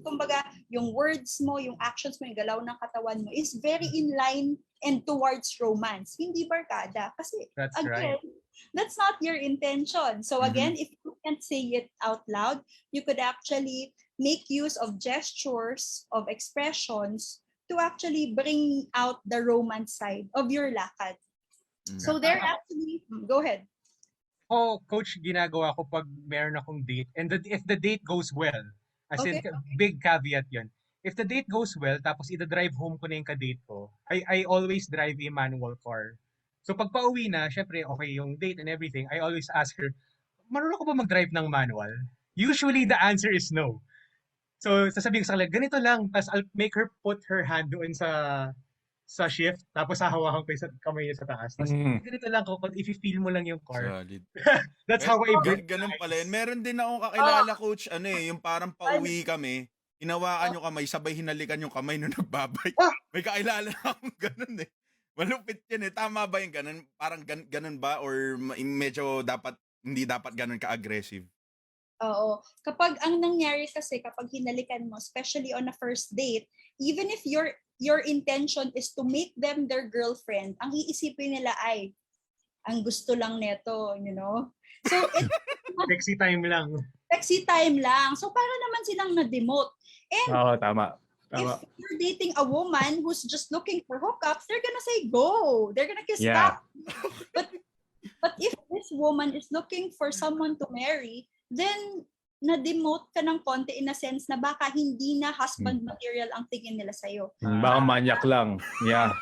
kumbaga, yung words mo, yung actions mo, yung galaw ng katawan mo is very in line and towards romance. Hindi barkada. Kasi that's not your intention. So again, if you can't say it out loud, you could actually make use of gestures, of expressions to actually bring out the romance side of your lakad. So they're actually, go ahead. Coach, ginagawa ko pag meron akong date, and if the date goes well, as in, big caveat yun. If the date goes well, tapos ida-drive home ko na yung ka-date ko, I always drive a manual car. So pag pauwi na, syempre, okay yung date and everything, I always ask her, marunong ko ba mag-drive ng manual? Usually, the answer is no. So, sasabihin ko sa kanila, ganito lang, tapos I'll make her put her hand doon sa shift, tapos hahawakan ko yung kamay niya sa taas. Tapos, ganito lang ko, if you feel mo lang yung car. Solid. That's how I break. Ganun pala yun. Meron din akong kakilala, coach, yung parang pauwi kami, hinawakan yung kamay, sabay hinalikan yung kamay nung nagbabay. May kakilala akong ganun eh. Malupit yun eh. Tama ba yung ganun? Parang ganun ba? Or medyo hindi dapat ganun ka-aggressive? Oo. Kapag ang nangyari kasi, kapag hinalikan mo, especially on a first date, even if your intention is to make them their girlfriend, ang iisipin nila ay, ang gusto lang neto, you know? So, Sexy time lang. Sexy time lang. So, para naman silang na-demote. And, tama. Tama. If you're dating a woman who's just looking for hookups, they're gonna say go. They're gonna kiss Yeah. back. But if this woman is looking for someone to marry, then na-demote ka ng konti in a sense na baka hindi na husband material ang tingin nila sa'yo. Baka manyak lang. Yeah.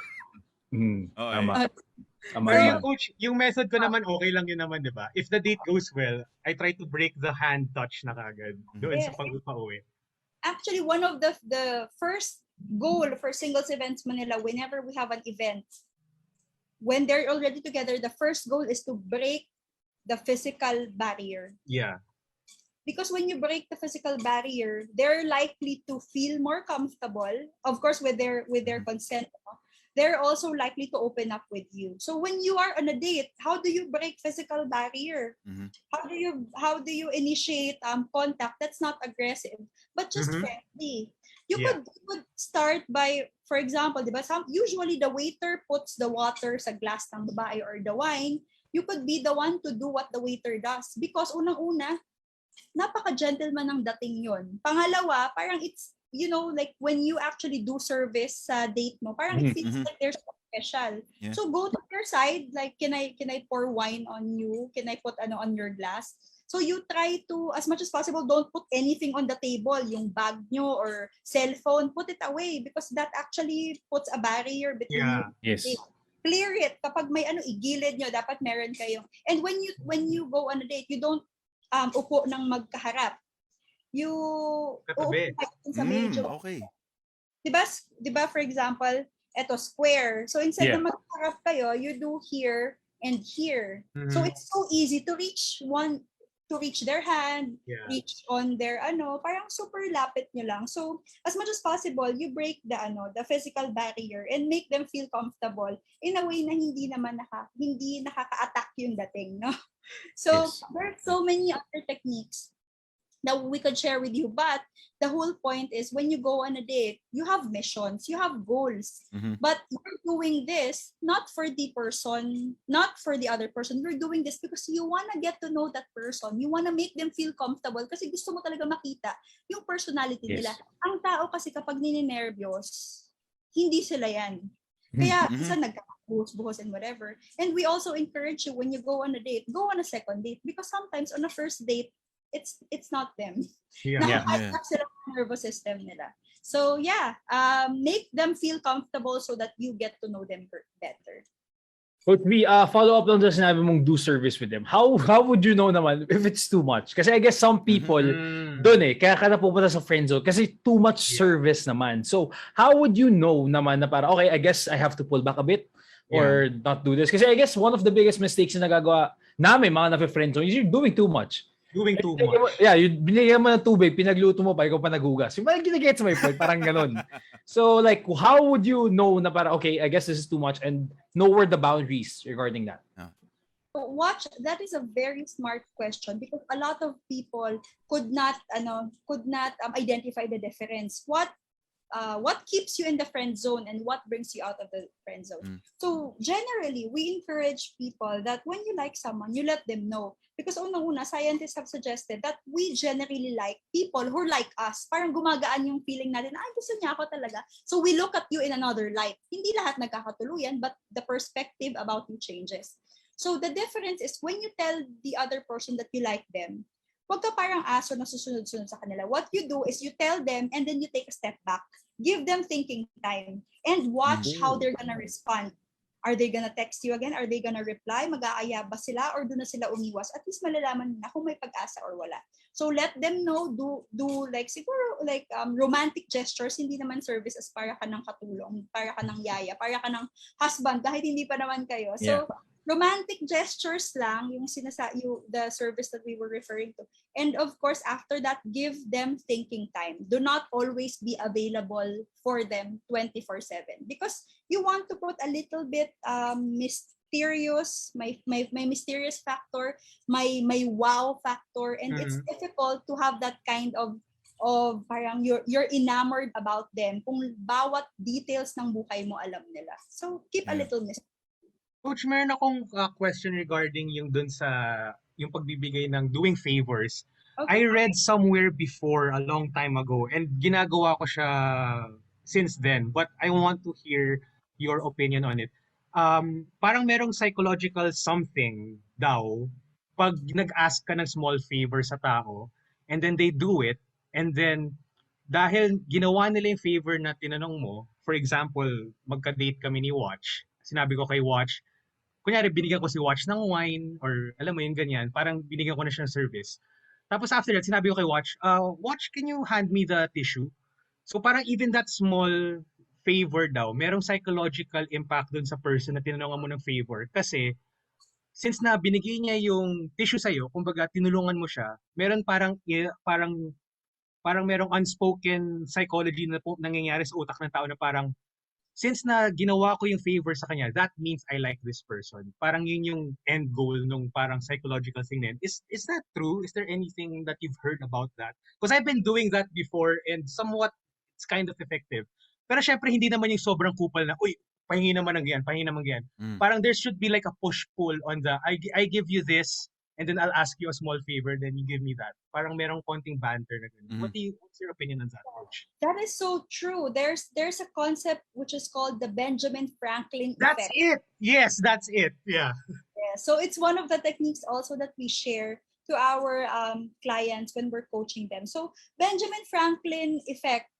Okay. Tama. Tama Pero naman. yung coach, yung method ko naman, okay lang yun naman, di ba? If the date goes well, I try to break the hand touch na kagad doon sa Yes. pag-uwi. Actually, one of the first goal for singles events Manila, whenever we have an event, when they're already together, the first goal is to break the physical barrier. Yeah. Because when you break the physical barrier, they're likely to feel more comfortable, of course with their consent. They're also likely to open up with you. So when you are on a date, how do you break physical barrier? Mhm. How do you initiate contact that's not aggressive but just friendly? You could start by, for example, diba, usually the waiter puts the water sa glass ng babae or the wine. You could be the one to do what the waiter does because unang-una, napaka-gentleman ng dating yon. Pangalawa, parang it's, like when you actually do service sa date mo, parang it feels like they're so special. Yeah. So go to your side, like, can I pour wine on you? Can I put on your glass? So you try to, as much as possible, don't put anything on the table, yung bag nyo or cellphone, put it away because that actually puts a barrier between you. Yes. Clear it. Kapag may igilid nyo, dapat meron kayong. And when you go on a date, you don't upo ng magkaharap. You Katabi. uupo sa medyo. Okay. Diba, for example, eto square. So instead Yeah. na magkaharap kayo, you do here and here. So it's so easy to reach their hand, reach on their parang super lapit nyo lang. So as much as possible, you break the physical barrier and make them feel comfortable in a way na hindi nakaka-attack yung dating, no? So there are so many other techniques that we could share with you, but the whole point is when you go on a date, you have missions, you have goals, but you're doing this not for the person, not for the other person. You're doing this because you want to get to know that person. You want to make them feel comfortable kasi gusto mo talaga makita yung personality nila. Ang tao kasi kapag nininervyos, hindi sila yan. Kaya isa nagkakabuhos-buhos and whatever. And we also encourage you when you go on a date, go on a second date because sometimes on a first date, it's not them. Nakaka-attack sila ng nervous system nila. So make them feel comfortable so that you get to know them better. Coach Vee, follow up lang sa sinabi mong do service with them. How would you know naman if it's too much? Kasi I guess some people doon kaya ka napupunta sa friend zone kasi too much service naman. So how would you know naman na para okay, I guess I have to pull back a bit or not do this? Kasi I guess one of the biggest mistakes na nagagawa namin mga na-friend zone is you're doing too much. Doing too much. Yeah, binigyan mo ng tubig, pinagluto mo pa, ikaw pa naghugas. Yung parang ginagets mo yung point, parang ganun. So like, how would you know na para, okay, I guess this is too much and know where the boundaries regarding that? Wach, that is a very smart question because a lot of people could not identify the difference. What keeps you in the friend zone and what brings you out of the friend zone? So generally, we encourage people that when you like someone, you let them know. Because unang-una, scientists have suggested that we generally like people who are like us. Parang gumagaan yung feeling natin, gusto niya ako talaga. So we look at you in another light. Hindi lahat nagkakatuluyan, but the perspective about you changes. So the difference is when you tell the other person that you like them, wag ka parang aso na susunod-sunod sa kanila. What you do is you tell them and then you take a step back. Give them thinking time and watch how they're gonna respond. Are they gonna text you again? Are they gonna reply? Mag-aaya ba sila or doon na sila umiwas? At least malalaman na kung may pag-asa or wala. So let them know, do like siguro like romantic gestures, hindi naman services para ka ng katulong, para ka ng yaya, para ka ng husband kahit hindi pa naman kayo. So romantic gestures lang yung the service that we were referring to. And of course, after that, give them thinking time. Do not always be available for them 24/7 because you want to put a little bit mysterious, my mysterious factor, my wow factor, and it's difficult to have that kind of parang you're enamored about them kung bawat details ng buhay mo alam nila. So keep a little mystery. Coach, meron akong question regarding yung dun sa yung pagbibigay ng doing favors. I Okay. read somewhere before a long time ago and ginagawa ko siya since then, but I want to hear your opinion on it. Parang merong psychological something daw pag nag-ask ka ng small favor sa tao and then they do it and then dahil ginawa nila yung favor na tinanong mo, for example, magka-date kami ni Watch, sinabi ko kay Watch, kunyari binigyan ko si Watch ng wine or alam mo yun ganyan, parang binigyan ko na siya ng service. Tapos after that, sinabi ko kay Watch, Watch, can you hand me the tissue? So parang even that small favor daw, merong psychological impact dun sa person na tinanungan mo ng favor. Kasi since na binigay niya yung tissue sa'yo, kumbaga tinulungan mo siya, meron parang merong unspoken psychology na nangyayari sa utak ng tao na parang since na ginawa ko yung favor sa kanya, that means I like this person. Parang yun yung end goal nung parang psychological thing na yun. Is that true? Is there anything that you've heard about that? Because I've been doing that before and somewhat it's kind of effective. Pero syempre hindi naman yung sobrang kupal na, uy, pahingi naman ng yan, pahingi naman ng yan. Parang there should be like a push-pull on the, I give you this and then I'll ask you a small favor, then you give me that. Parang merong konting banter na ganun. What's your opinion on that, Coach? That is so true. There's a concept which is called the Benjamin Franklin That's effect. it. Yes, that's it. Yeah. Yeah. So it's one of the techniques also that we share to our clients when we're coaching them. So Benjamin Franklin effect,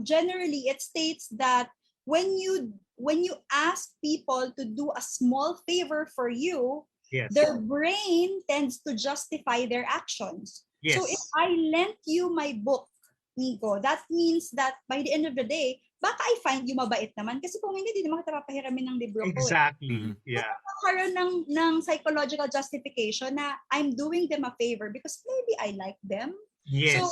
generally it states that when you ask people to do a small favor for you, Yes. their brain tends to justify their actions. Yes. So if I lent you my book, Nico, that means that by the end of the day, baka I find you mabait naman. Kasi kung hindi naman kita papahiramin ng libro ko. Exactly. Yeah. Magkakaroon ng psychological justification na I'm doing them a favor because maybe I like them. Yes. So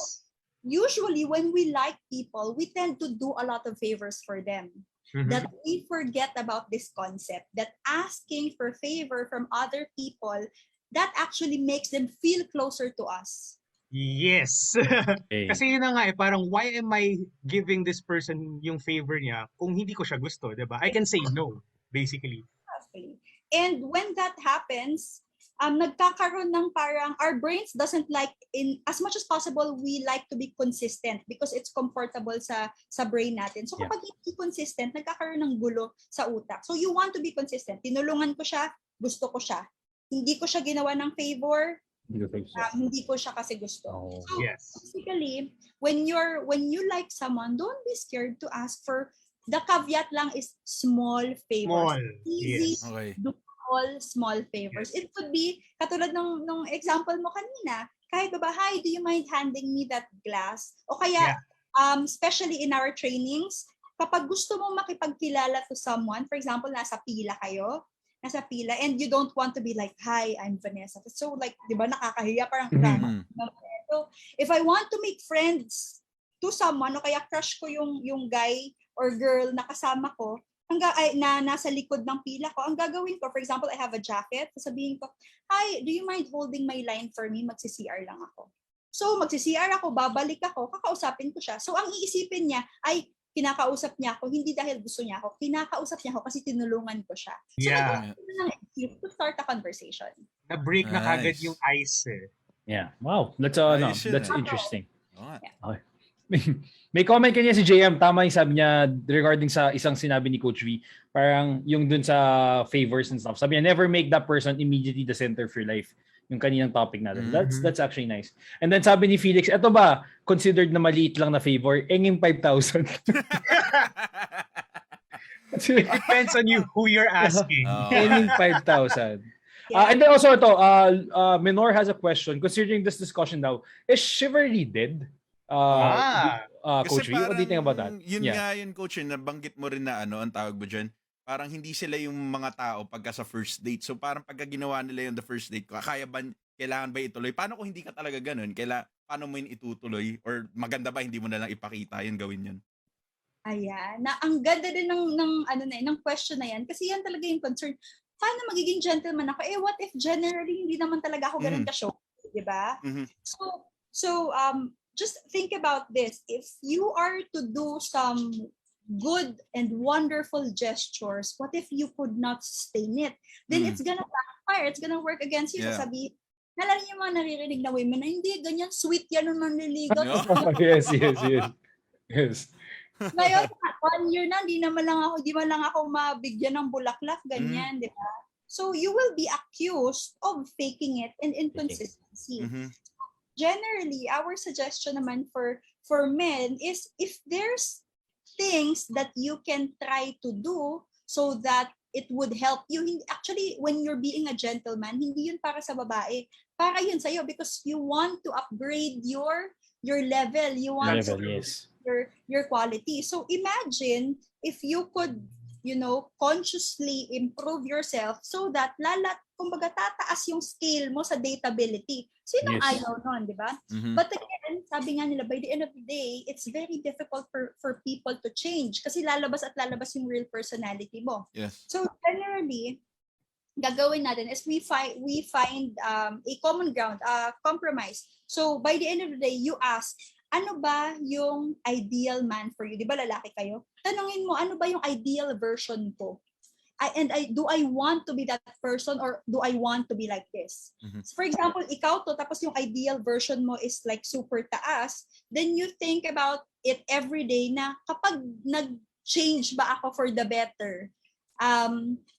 usually when we like people, we tend to do a lot of favors for them. That we forget about this concept that asking for favor from other people, that actually makes them feel closer to us. Yes. Okay. Kasi yun na nga parang why am I giving this person yung favor niya kung hindi ko siya gusto, 'di ba? I can say no, basically. Exactly. And when that happens, nagkakaroon ng parang our brains doesn't like, in as much as possible we like to be consistent because it's comfortable sa brain natin. So kapag hindi consistent, nagkakaroon ng gulo sa utak. So you want to be consistent. Tinulungan ko siya, gusto ko siya. Hindi ko siya ginawa ng favor, hindi ko siya kasi gusto. Oh, So yes. basically, when you like someone, don't be scared to ask for, the caveat lang is small favors. Small. Easy, Yes. Okay. do small favors. Yes. It could be katulad nung example mo kanina. Kahit ba, hi, do you mind handing me that glass? O kaya, especially in our trainings, kapag gusto mong makipagkilala to someone, for example, nasa pila, and you don't want to be like, hi, I'm Vanessa. So like, di ba, nakakahiya, parang drama. So if I want to make friends to someone, o kaya crush ko yung guy or girl na kasama ko, na nasa likod ng pila ko, ang gagawin ko, for example, I have a jacket, sasabihin ko, hi, do you mind holding my line for me? Magsi-CR lang ako. So, magsi-CR ako, babalik ako, kakausapin ko siya. So, ang iisipin niya ay, kinakausap niya ako, hindi dahil gusto niya ako, kinakausap niya ako kasi tinulungan ko siya. So, nagkakaroon ng excuse to start a conversation. Na-break na kagad Nice. yung ice eh. yeah. Wow. That's Ayos yun, that's eh. interesting. Oo nga. Okay. May comment kanya si JM, tama yung sabi niya regarding sa isang sinabi ni Coach V, parang yung dun sa favors and stuff. Sabi niya, never make that person immediately the center of your life. Yung kaninang topic natin. That's actually nice. And then sabi ni Felix, eto ba, considered na maliit lang na favor, enging 5,000. It depends on you who you're asking. Enging 5,000. Yeah. And then also ito, Minor has a question. Considering this discussion now, is chivalry dead? Coach Kasi V, what do you think about that? Yun nga yun, Coach, yun, nabanggit mo rin na ang tawag mo dyan, parang hindi sila yung mga tao pagka sa first date. So parang pagka ginawa nila yung the first date, kailangan ba ituloy? Paano kung hindi ka talaga ganun? Paano mo yun itutuloy? Or maganda ba hindi mo na lang ipakita yun, gawin yun? Ayan. Na ang ganda din ng question na yan kasi yan talaga yung concern. Paano magiging gentleman ako? What if generally hindi naman talaga ako ganun ka-show? Diba? So just think about this. If you are to do some good and wonderful gestures, what if you could not sustain it? Then it's gonna backfire. It's gonna work against you. Yeah. Sasabihin, Nalala niyo yung mga naririnig na women na hindi, ganyan, sweet yan nung nanliligaw. No? Yes. Yes. Ngayon, 1 year na, di man lang ako mabigyan ng bulaklak, ganyan, di ba? So, you will be accused of faking it and inconsistency. Mhm. Generally, our suggestion naman for men is if there's things that you can try to do so that it would help you. Actually, when you're being a gentleman, hindi yun para sa babae. Para yun sa'yo because you want to upgrade your level. You want to Yes. your quality. So imagine if you could, consciously improve yourself so that kumbaga tataas yung skill mo sa dateability. Sinong Yes. ayaw nun, di ba? Mhm. But again, sabi nga nila, by the end of the day, it's very difficult for people to change kasi lalabas yung real personality mo. Yes. So generally, gagawin natin is we find a common ground, compromise. So by the end of the day, you ask, ano ba yung ideal man for you? Di ba lalaki kayo? Tanungin mo, ano ba yung ideal version ko? Do I want to be that person or do I want to be like this? Mhm. So for example, ikaw to, tapos yung ideal version mo is like super taas, then you think about it every day na kapag nag-change ba ako for the better,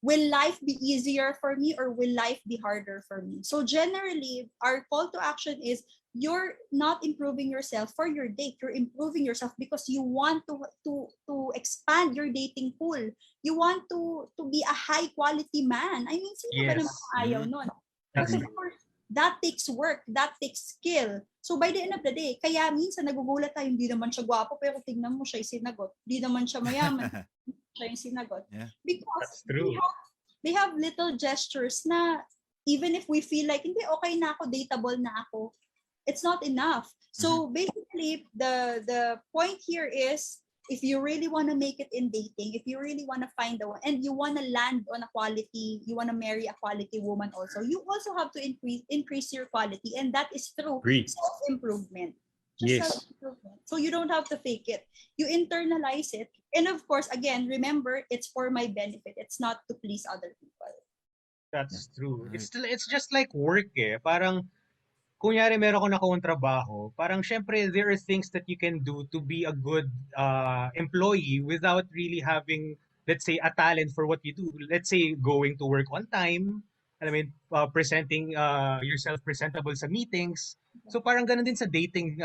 will life be easier for me or will life be harder for me? So generally, our call to action is you're not improving yourself for your date. You're improving yourself because you want to expand your dating pool. You want to be a high quality man. I mean, sino ba naman ayaw nun? But of course, that takes work. That takes skill. So by the end of the day, kaya minsan nagugulat tayo, hindi naman siya gwapo, pero tingnan mo siya yung sinagot. Hindi naman siya mayaman, siya yung sinagot. Yeah. Because That's true. they have little gestures na even if we feel like, hindi, okay na ako, dateable na ako, it's not enough. So basically, the point here is, if you really want to make it in dating, if you really want to find the one, and you want to land on a quality, you want to marry a quality woman also, you also have to increase your quality, and that is through Agree. self-improvement. Yes. Self-improvement. So you don't have to fake it. You internalize it. And of course, again, remember, it's for my benefit. It's not to please other people. That's true. Right. It's just like work eh. Parang kunyari meron ko nakawang trabaho, parang syempre there are things that you can do to be a good employee without really having, let's say, a talent for what you do. Let's say going to work on time, presenting yourself presentable sa meetings. So parang ganun din sa dating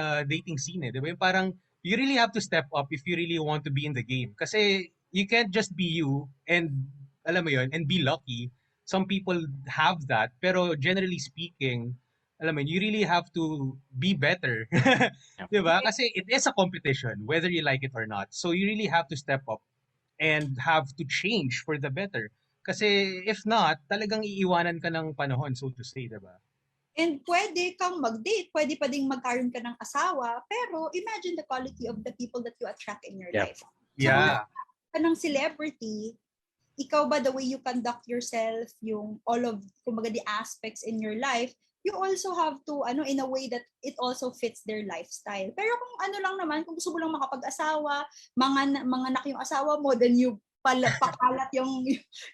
scene eh. Diba? Yung parang you really have to step up if you really want to be in the game. Kasi you can't just be you and alam mo yun, and be lucky. Some people have that, pero generally speaking, alam mo, you really have to be better. Diba? Kasi it is a competition, whether you like it or not. So you really have to step up and have to change for the better. Kasi if not, talagang iiwanan ka ng panahon, so to say, diba? And pwede kang mag-date, pwede pa ding magkaroon ka ng asawa, pero imagine the quality of the people that you attract in your Yep. life. So, Yeah. ka ng celebrity, ikaw ba the way you conduct yourself, yung all of, kumbaga, the aspects in your life, you also have to, in a way that it also fits their lifestyle. Pero kung lang naman, kung gusto mo lang makapag-asawa, mga anak yung asawa mo, then you pakalat yung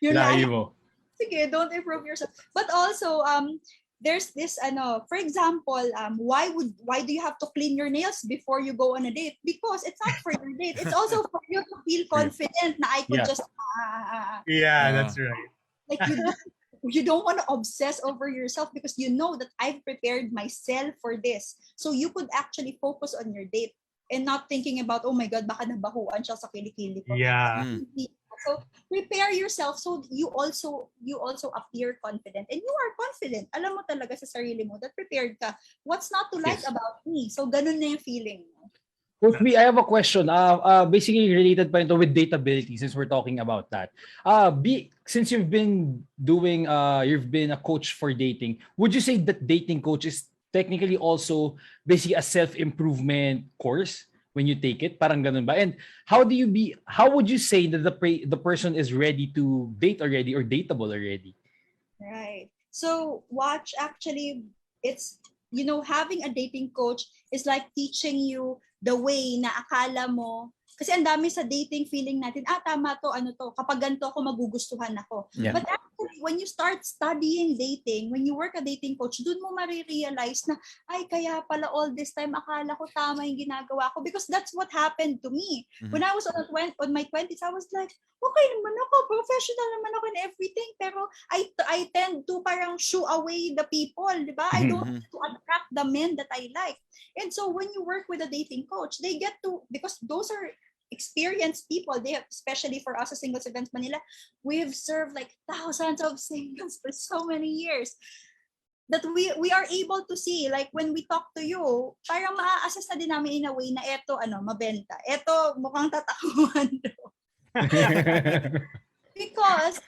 Lahi lahi. mo. Sige, don't improve yourself. But also, there's this, for example, why do you have to clean your nails before you go on a date? Because it's not for your date. It's also for you to feel confident na I could just, Yeah, that's right. like you don't want to obsess over yourself because you know that I've prepared myself for this. So you could actually focus on your date and not thinking about, oh my God, baka nabahuan siya sa kilikili ko. Yeah. So prepare yourself so you also appear confident. And you are confident. Alam mo talaga sa sarili mo that prepared ka. What's not to like about me? So ganun na yung feeling mo. Coach Vee, I have a question. Basically related pa ito with dateability since we're talking about that. Since you've been a coach for dating, would you say that dating coach is technically also basically a self-improvement course when you take it? Parang ganun ba? And how would you say that the person is ready to date already or dateable already? Right. So Wach, actually, it's, having a dating coach is like teaching you the way na akala mo, kasi ang dami sa dating feeling natin, tama to, kapag ganito ako magugustuhan ako. Yeah. But actually, when you start studying dating, when you work a dating coach, dun mo marirealize na, ay, kaya pala all this time, akala ko tama yung ginagawa ko. Because that's what happened to me. When I was on my 20s, I was like, okay naman ako, professional naman ako in everything, pero I tend to parang shoo away the people, di ba? I don't want to attract the men that I like. And so when you work with a dating coach, they get to, because those are experienced people, they have, especially for us as Singles Events Manila, we've served like thousands of singles for so many years, that we are able to see, like when we talk to you, parang maa-assess na din namin in a way na eto mabenta, eto mukhang tatakuan. Because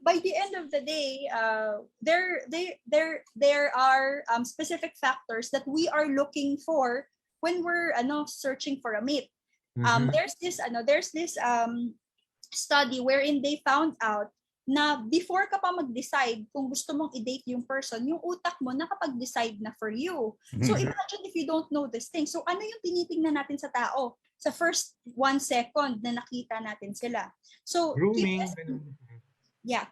by the end of the day, there are specific factors that we are looking for when we're searching for a mate. There's this study wherein they found out na before ka pa mag-decide kung gusto mong i-date yung person, yung utak mo nakapag-decide na for you. So imagine if you don't know this thing. So ano yung tinitingnan natin sa tao sa first 1 second na nakita natin sila? So Grooming.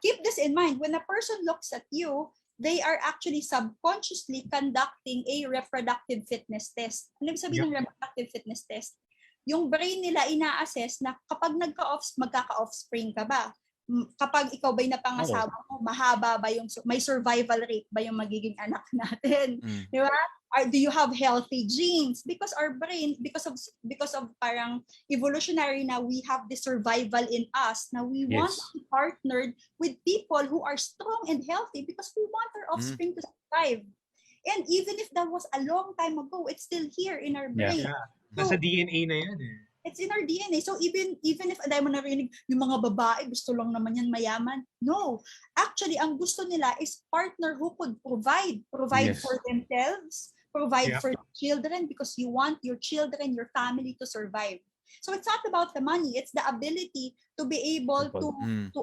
keep this in mind. When a person looks at you, they are actually subconsciously conducting a reproductive fitness test. Ano ibig sabihin ng reproductive fitness test? Yung brain nila ina-assess na kapag magkaka-offspring ka ba? Kapag ikaw ba'y napangasawa mo, mahaba ba yung, may survival rate ba yung magiging anak natin? Di ba? Or do you have healthy genes? Because our brain, because of parang evolutionary na we have the survival in us, na we want to be partnered with people who are strong and healthy because we want our offspring to survive. And even if that was a long time ago, it's still here in our brain. Yeah. Nasa DNA na yan eh. It's in our DNA. So even if dahil mo narinig, yung mga babae, gusto lang naman yan mayaman. No. Actually, ang gusto nila is partner who could provide for themselves, provide for children, because you want your children, your family to survive. So it's not about the money. It's the ability to be able to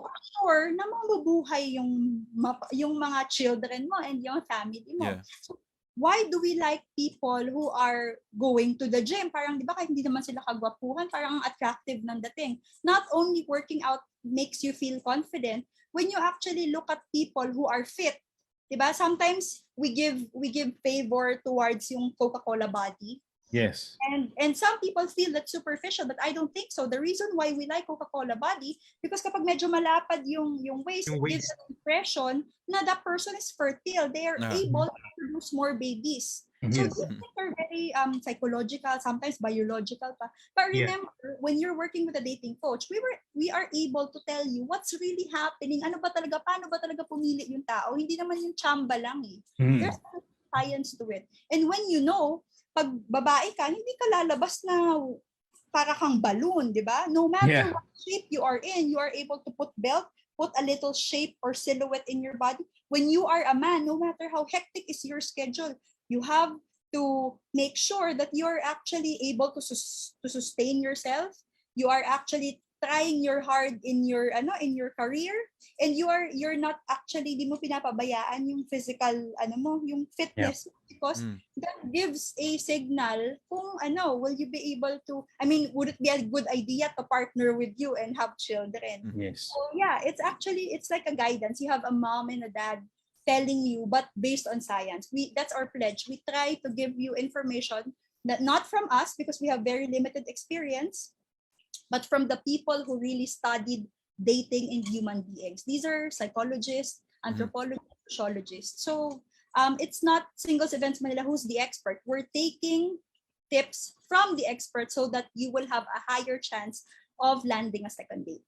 assure na mabubuhay yung mga children mo and yung family mo. Yeah. So why do we like people who are going to the gym? Parang, di ba, kahit hindi naman sila kagwapuhan, parang attractive ng dating. Not only working out makes you feel confident, when you actually look at people who are fit, di ba, sometimes we give favor towards yung Coca-Cola body. Yes. And some people feel that's superficial, but I don't think so. The reason why we like Coca-Cola body, because kapag medyo malapad yung waist, it gives an impression na that person is fertile. They are able to produce more babies. So these things are very psychological, sometimes biological pa. But remember, when you're working with a dating coach, we are able to tell you what's really happening. Paano ba talaga pumili yung tao? Hindi naman yung chamba lang eh. There's science to it. And when you know, pag babae ka, hindi ka lalabas na para kang balloon, di ba? No matter what shape you are in, you are able to put a little shape or silhouette in your body. When you are a man, no matter how hectic is your schedule, you have to make sure that you're actually able to sustain yourself. You are actually trying your hard in your career, and you're not actually, di mo pinapabayaan yung physical yung fitness, because that gives a signal kung will you be able to, would it be a good idea to partner with you and have children? Yes. So it's like a guidance. You have a mom and a dad telling you, but based on science. That's our pledge. We try to give you information that not from us, because we have very limited experience, but from the people who really studied dating in human beings. These are psychologists, anthropologists, sociologists. So it's not Singles Events Manila who's the expert. We're taking tips from the expert so that you will have a higher chance of landing a second date.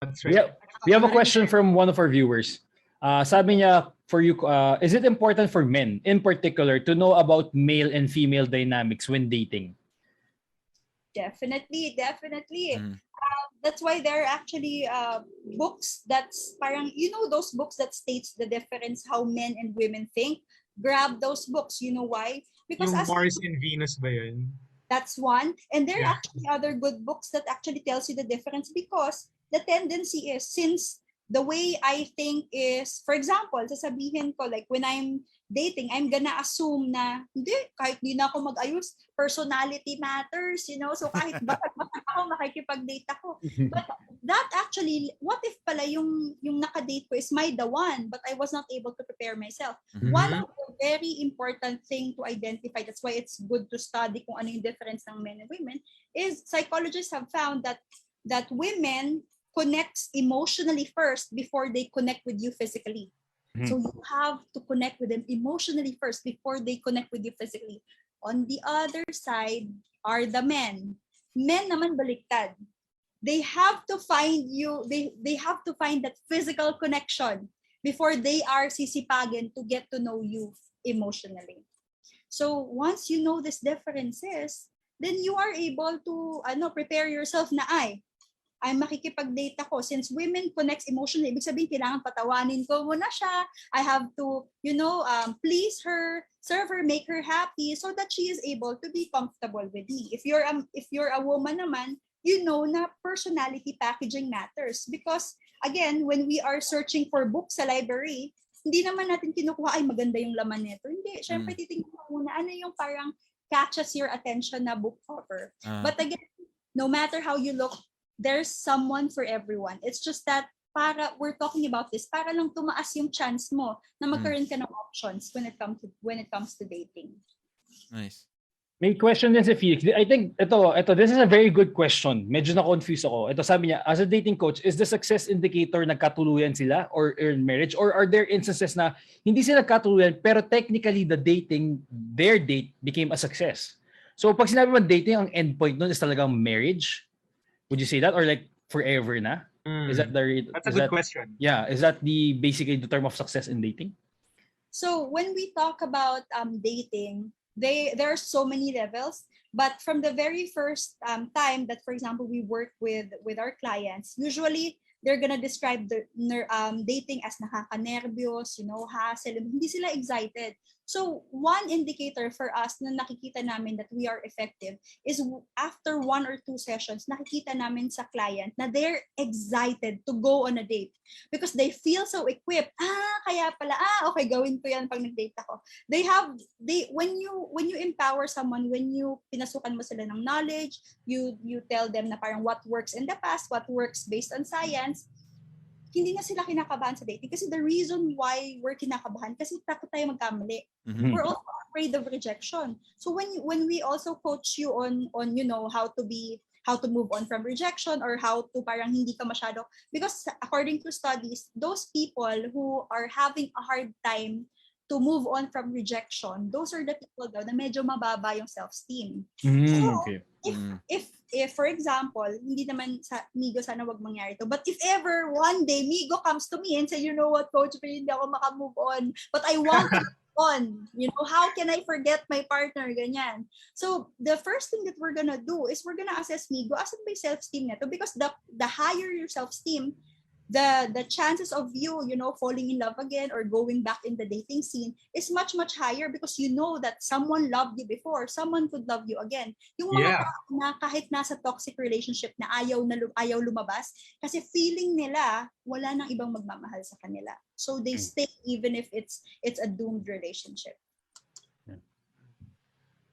That's right. We have a question from one of our viewers. Sabi niya, for you, is it important for men in particular to know about male and female dynamics when dating? Definitely. That's why there are actually books that's parang, those books that states the difference how men and women think. Grab those books. You know why? Because yung Mars and Venus ba yun? That's one. And there are actually other good books that actually tells you the difference, because the tendency is, since the way I think is, for example, sasabihin ko, like, when I'm dating, I'm gonna assume na, hindi, kahit di na ako mag-ayos, personality matters, so kahit batag-batag ako, makikipag-date ako. But that actually, what if pala yung nakadate ko is the one, but I was not able to prepare myself. One of the very important thing to identify, that's why it's good to study kung ano yung difference ng men and women, is psychologists have found that women connects emotionally first before they connect with you physically. So you have to connect with them emotionally first before they connect with you physically. On the other side are the men. Men naman baliktad. They have to find you, they have to find that physical connection before they are sisipagin to get to know you emotionally. So once you know these differences, then you are able to prepare yourself na ay makikipag-date ako. Since women connects emotionally, ibig sabihin, kailangan patawanin ko muna siya. I have to, please her, serve her, make her happy so that she is able to be comfortable with me. If you're a woman naman, na personality packaging matters. Because, again, when we are searching for books sa library, hindi naman natin kinukuha, ay maganda yung laman nito. Hindi. Syempre, titingnan mo muna, ano yung parang catches your attention na book cover. But again, no matter how you look, there's someone for everyone. It's just that we're talking about this para lang tumaas yung chance mo na magkaroon ka ng options when it comes to dating. Nice. May question din si Felix. I think this is a very good question. Medyo na-confuse ako. Ito sabi niya, as a dating coach, is the success indicator nagkatuluyan sila or in marriage? Or are there instances na hindi sila nagkatuluyan pero technically their date became a success? So pag sinabi mo dating, ang endpoint nun is talagang marriage? Would you say that, or like forever na? Is that That's a good question. Yeah, is that basically the term of success in dating? So when we talk about dating, there are so many levels. But from the very first time that, for example, we work with our clients, usually they're gonna describe dating as nakaka-nervyos, hassle, hindi sila excited. So one indicator for us na nakikita namin that we are effective is after 1 or 2 sessions, nakikita namin sa client na they're excited to go on a date because they feel so equipped. Kaya pala, okay, gawin ko yan pag nag-date ako. When you empower someone, when you pinasukan mo sila ng knowledge, you tell them na parang what works in the past, what works based on science, hindi na sila kinakabahan sa dating. Kasi the reason why we're kinakabahan, kasi takot tayo magkamali. We're also afraid of rejection. So when we also coach you on how to move on from rejection or how to parang hindi ka masyado, because according to studies, those people who are having a hard time to move on from rejection, those are the people daw na medyo mababa yung self-esteem. Okay. If for example, hindi naman sa Migo, sana wag mangyari to, but if ever one day Migo comes to me and say, you know what, Coach Vee, hindi ako makamove on, but I want to move on, how can I forget my partner, ganyan. So the first thing that we're gonna do is we're gonna assess Migo, asan ba yung self-esteem nito? Because the higher your self-esteem, the chances of you falling in love again or going back in the dating scene is much higher because you know that someone loved you before, someone could love you again. Yung mga tao na kahit nasa toxic relationship na ayaw lumabas kasi feeling nila wala nang ibang magmamahal sa kanila, so they stay even if it's a doomed relationship.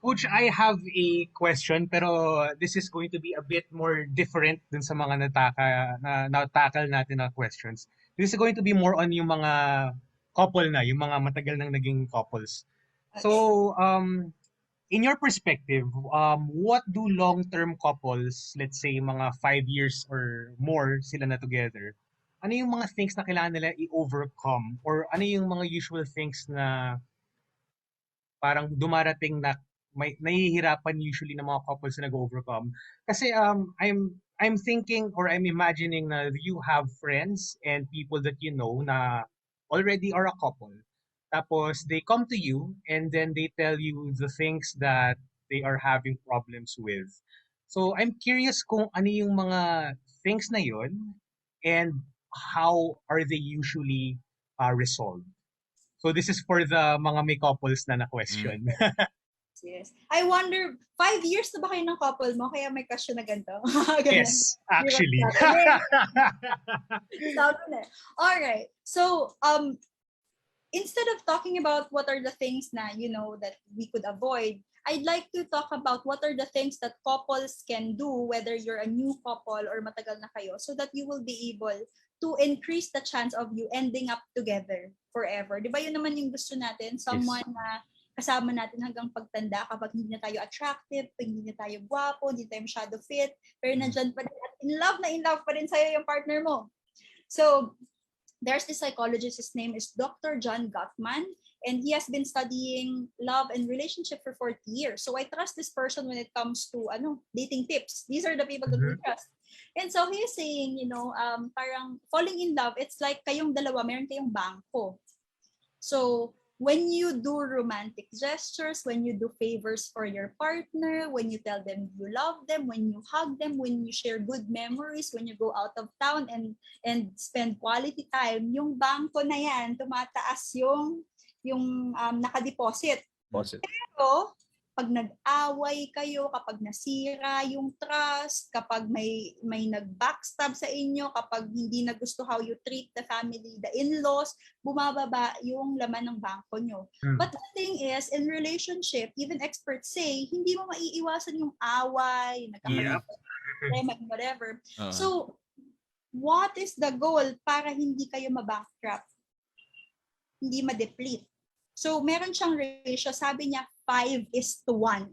Coach, I have a question pero this is going to be a bit more different dun sa mga natakal natin na questions. This is going to be more on yung mga couple na, yung mga matagal nang naging couples. So, in your perspective, what do long-term couples, let's say mga 5 years or more sila na together, ano yung mga things na kailangan nila i-overcome? Or ano yung mga usual things na parang dumarating na may nahihirapan usually ng mga couples na nag-overcome? Kasi I'm thinking or I'm imagining na you have friends and people that you know na already are a couple. Tapos they come to you and then they tell you the things that they are having problems with. So I'm curious kung ano yung mga things na yun and how are they usually resolved. So this is for the mga may couples na question. Yes. I wonder, 5 years na ba kayo ng couple mo? Kaya may crush na ganito? Ganun. Yes, actually. Sabi na. Alright. So, instead of talking about what are the things na, that we could avoid, I'd like to talk about what are the things that couples can do, whether you're a new couple or matagal na kayo, so that you will be able to increase the chance of you ending up together forever. Di ba yun naman yung gusto natin? Someone na kasama natin hanggang pagtanda kapag hindi na tayo attractive, pag hindi na tayo gwapo, hindi tayo masyado fit, pero nandyan pa rin at in love pa rin sa'yo yung partner mo. So, there's this psychologist, his name is Dr. John Gottman, and he has been studying love and relationship for 40 years. So I trust this person when it comes to dating tips. These are the people that we trust. And so he is saying, parang falling in love, it's like kayong dalawa, meron kayong bangko. So when you do romantic gestures, when you do favors for your partner, when you tell them you love them, when you hug them, when you share good memories, when you go out of town and spend quality time, yung bangko na yan, tumataas yung nakadeposit. Pero pag nag-away kayo, kapag nasira yung trust, kapag may nag-backstab sa inyo, kapag hindi na gusto how you treat the family, the in-laws, bumababa yung laman ng bangko nyo. But the thing is, in relationship, even experts say, hindi mo maiiwasan yung away, nagkakaroon, whatever. So, what is the goal para hindi kayo mabankrupt? Hindi ma-deplete. So, meron siyang ratio, sabi niya, 5:1.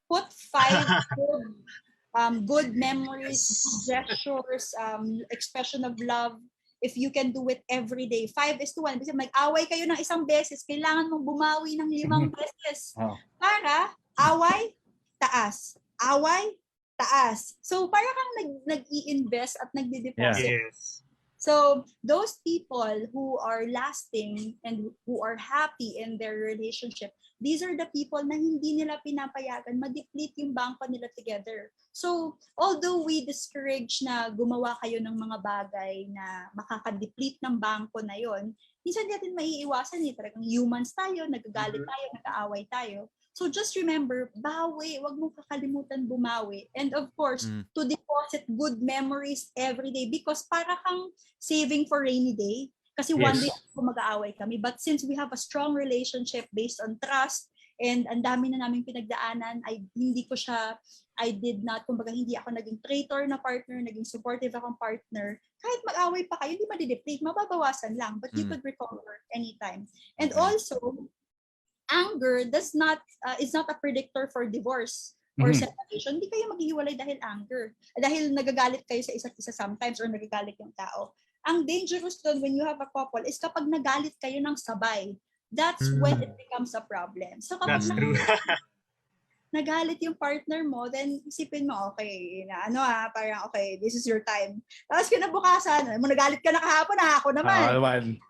Put 5 good memories, gestures, expression of love. If you can do it every day, 5:1. Kasi mag-away kayo ng isang beses, kailangan mong bumawi ng 5 beses. Para away, taas. Away, taas. So, para kang nag-i-invest at nagdi-deposit. Yes. So those people who are lasting and who are happy in their relationship, these are the people na hindi nila pinapayagan ma-deplete yung bangko nila together. So although we discourage na gumawa kayo ng mga bagay na makaka-deplete ng bangko na yon, minsan natin maiiwasan talagang humans tayo, nagagalit tayo, nag-aaway tayo. So just remember, bawi, wag mong kakalimutan bumawi. And of course, to deposit good memories every day because para kang saving for rainy day. Kasi one day ako mag-aaway kami. But since we have a strong relationship based on trust and ang dami na naming pinagdaanan, hindi ako naging traitor na partner, naging supportive akong partner. Kahit mag-aaway pa kayo, hindi madideplete, mababawasan lang. But you could recover anytime. And also, anger is not a predictor for divorce or separation. Hindi kayo maghihiwalay dahil anger. Dahil nagagalit kayo sa isa't isa sometimes or nagagalit yung tao. Ang dangerous doon when you have a couple is kapag nagalit kayo ng sabay. That's when it becomes a problem. So kapag nagalit yung partner mo, then isipin mo, okay, parang okay, this is your time. Tapos kinabukasan, nagalit ka na kahapon, ako naman.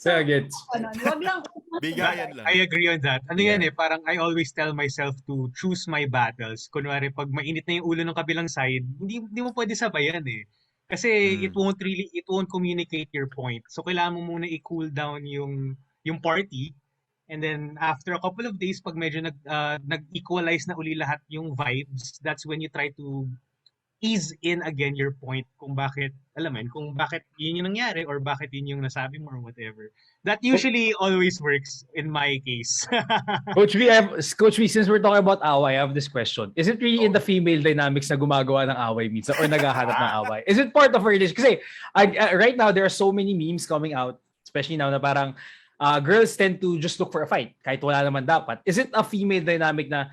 So, gets. Wag lang. Bigayan lang. I agree on that. Yan parang I always tell myself to choose my battles. Kunwari, pag mainit na yung ulo ng kabilang side, hindi mo pwede sabayan eh. Kasi it won't communicate your point. So, kailangan mo muna i-cool down yung party. And then, after a couple of days, pag medyo nag-equalize na uli lahat yung vibes, that's when you try to ease in again your point kung bakit yun yung nangyari or bakit yun yung nasabi mo or whatever. That usually always works in my case. Coach Vee, since we're talking about away, I have this question. Is it really in the female dynamics na gumagawa ng away minsan or naghahanap ng away? Is it part of a relationship? Kasi right now, there are so many memes coming out, especially now na parang girls tend to just look for a fight kahit wala naman dapat. Is it a female dynamic na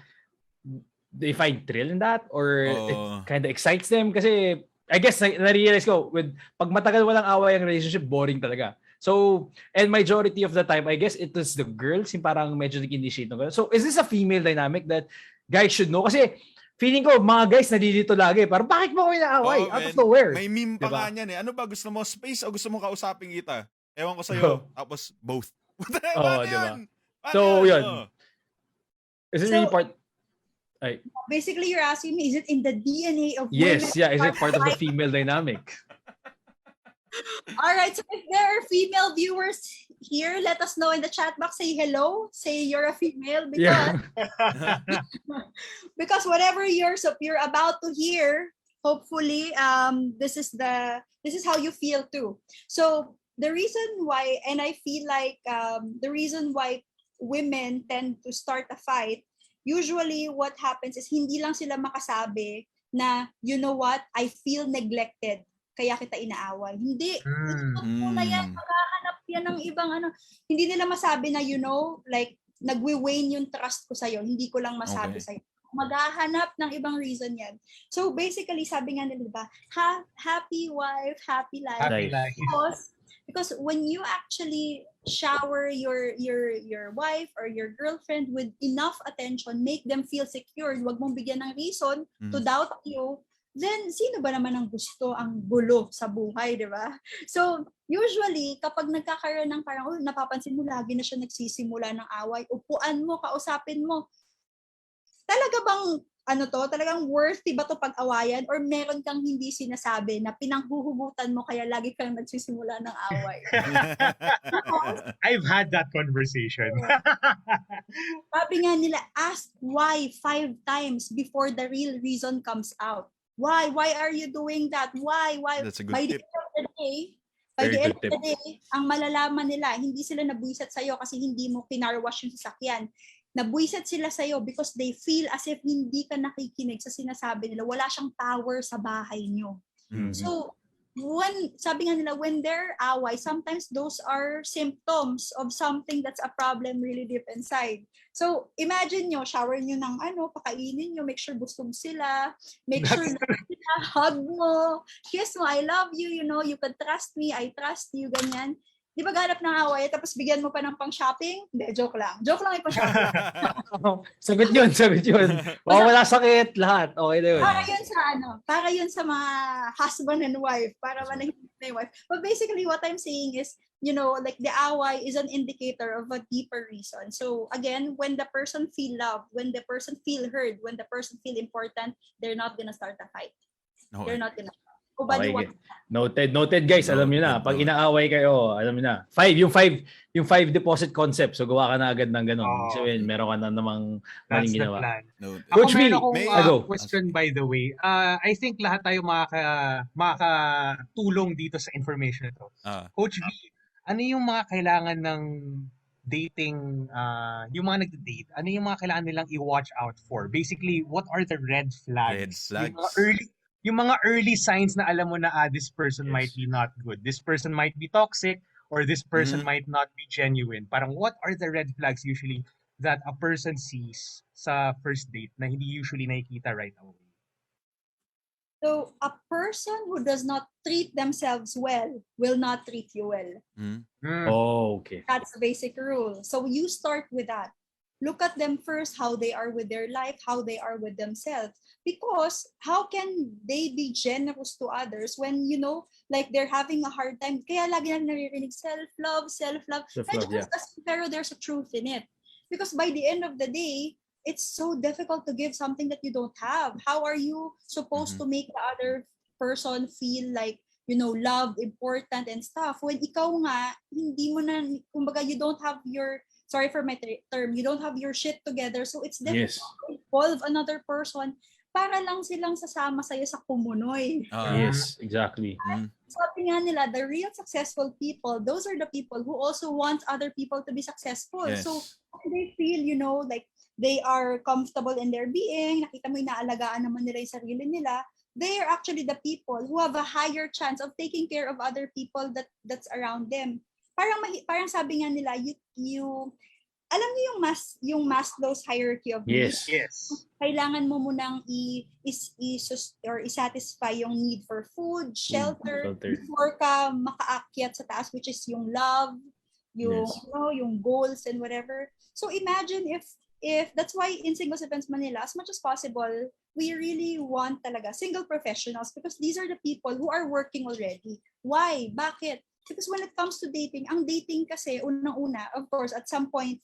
they find thrill in that or it kind of excites them? Kasi I guess na-realize ko pag matagal walang away ang relationship, boring talaga. So, and majority of the time, I guess it is the girls yung parang medyo nag-initiate ng. So, is this a female dynamic that guys should know? Kasi feeling ko, mga guys nalilito lagi. Parang bakit mo kayo na-away? Out of nowhere. May meme pa nga niyan eh. Ano ba? Gusto mo space o gusto mo kausapin kita? Ewan ko sa'yo. Tapos both. Diba? So, yun. Is it really part... Basically, you're asking me, is it in the DNA of women? Yes, is it part of the female dynamic? All right, so if there are female viewers here, let us know in the chat box. Say hello. Say you're a female Yeah. because whatever you're about to hear, hopefully this is how you feel too. So the reason why, and I feel like the reason why women tend to start a fight, usually what happens is hindi lang sila makasabi na, you know what, I feel neglected, kaya kita inaaway. Hindi, muna yan, maghahanap yan ng ibang ano. Hindi nila masabi na, you know, like, nagwi-wane yung trust ko sa'yo. Hindi ko lang masabi sa'yo. Maghahanap ng ibang reason yan. So basically, sabi nga nila, diba, happy wife, happy life. Happy life. Because when you actually shower your wife or your girlfriend with enough attention, make them feel secured, wag mong bigyan ng reason to doubt you, then sino ba naman ang gusto ang gulo sa buhay, di ba? So, usually, kapag nagkakaroon ng parang, napapansin mo, lagi na siya nagsisimula ng away, upuan mo, kausapin mo, talaga bang talagang worthy ba to pag-awayan or meron kang hindi sinasabi na pinanghuhugutan mo kaya lagi kang nagsisimula ng away? I've had that conversation. Sabi nga nila, ask why 5 times before the real reason comes out. Why? Why are you doing that? Why? That's a good By tip. the end of the day, ang malalaman nila, hindi sila nabuisat sa'yo kasi hindi mo pinarwash yung sasakyan. Nabuisat sila sa'yo because they feel as if hindi ka nakikinig sa sinasabi nila. Wala siyang power sa bahay nyo. So, sabi nga nila, when they're away, sometimes those are symptoms of something that's a problem really deep inside. So, imagine nyo, shower nyo ng pakainin nyo, make sure busog sila, make sure na hug mo, kiss mo, I love you, you know, you can trust me, I trust you, ganyan. Di ba ganap ng away, tapos bigyan mo pa ng pang-shopping? Hindi, joke lang. Joke lang yung pang-shopping. Sagot yun. Wala sakit, lahat. Okay na yun. Para yun sa mga husband and wife, para manahimik na yung wife. But basically, what I'm saying is, you know, like the away is an indicator of a deeper reason. So again, when the person feel loved, when the person feel heard, when the person feel important, they're not gonna start a fight. Okay. They're not gonna. Okay. Noted guys, alam niyo na. Pag inaaway kayo, alam niyo na. Yung 5 deposit concept. So gawa ka na agad ng ganun. Sabihin, meron ka na namang maling ginawa. Coach Vee, ako question by the way. I think lahat tayo makakatulong dito sa information ito. Coach Vee, ano yung mga kailangan ng dating, yung mga nagde-date, ano yung mga kailangan nilang i-watch out for? Basically, what are the red flags? Yung mga early signs na alam mo na this person might be not good. This person might be toxic or this person might not be genuine. Parang what are the red flags usually that a person sees sa first date na hindi usually nakikita right away? So, a person who does not treat themselves well will not treat you well. Oh, okay. That's the basic rule. So, you start with that. Look at them first, how they are with their life, how they are with themselves. Because how can they be generous to others when, you know, like they're having a hard time? Kaya lagi na naririnig, self-love. Pero there's a truth in it. Because by the end of the day, it's so difficult to give something that you don't have. How are you supposed to make the other person feel like, you know, loved, important, and stuff when ikaw nga, hindi mo na, kumbaga, you don't have your, sorry for my term, you don't have your shit together, so it's difficult to involve another person para lang silang sasama sa'yo sa kumunoy. Yes, exactly. Sabi nga nila, the real successful people, those are the people who also want other people to be successful. Yes. So, they feel, you know, like they are comfortable in their being, nakita mo inaalagaan naman nila yung sarili nila, they are actually the people who have a higher chance of taking care of other people that's around them. Parang sabi nga nila, you alam niyo yung Maslow's hierarchy of needs? Yes. Kailangan mo munang i-satisfy yung need for food, shelter, before ka makaakyat sa taas, which is yung love, yung yung goals and whatever. So imagine if that's why in Singles Events Manila, as much as possible, we really want talaga single professionals because these are the people who are working already. Why? Bakit? Because when it comes to dating, ang dating kasi, unang-una, of course, at some point,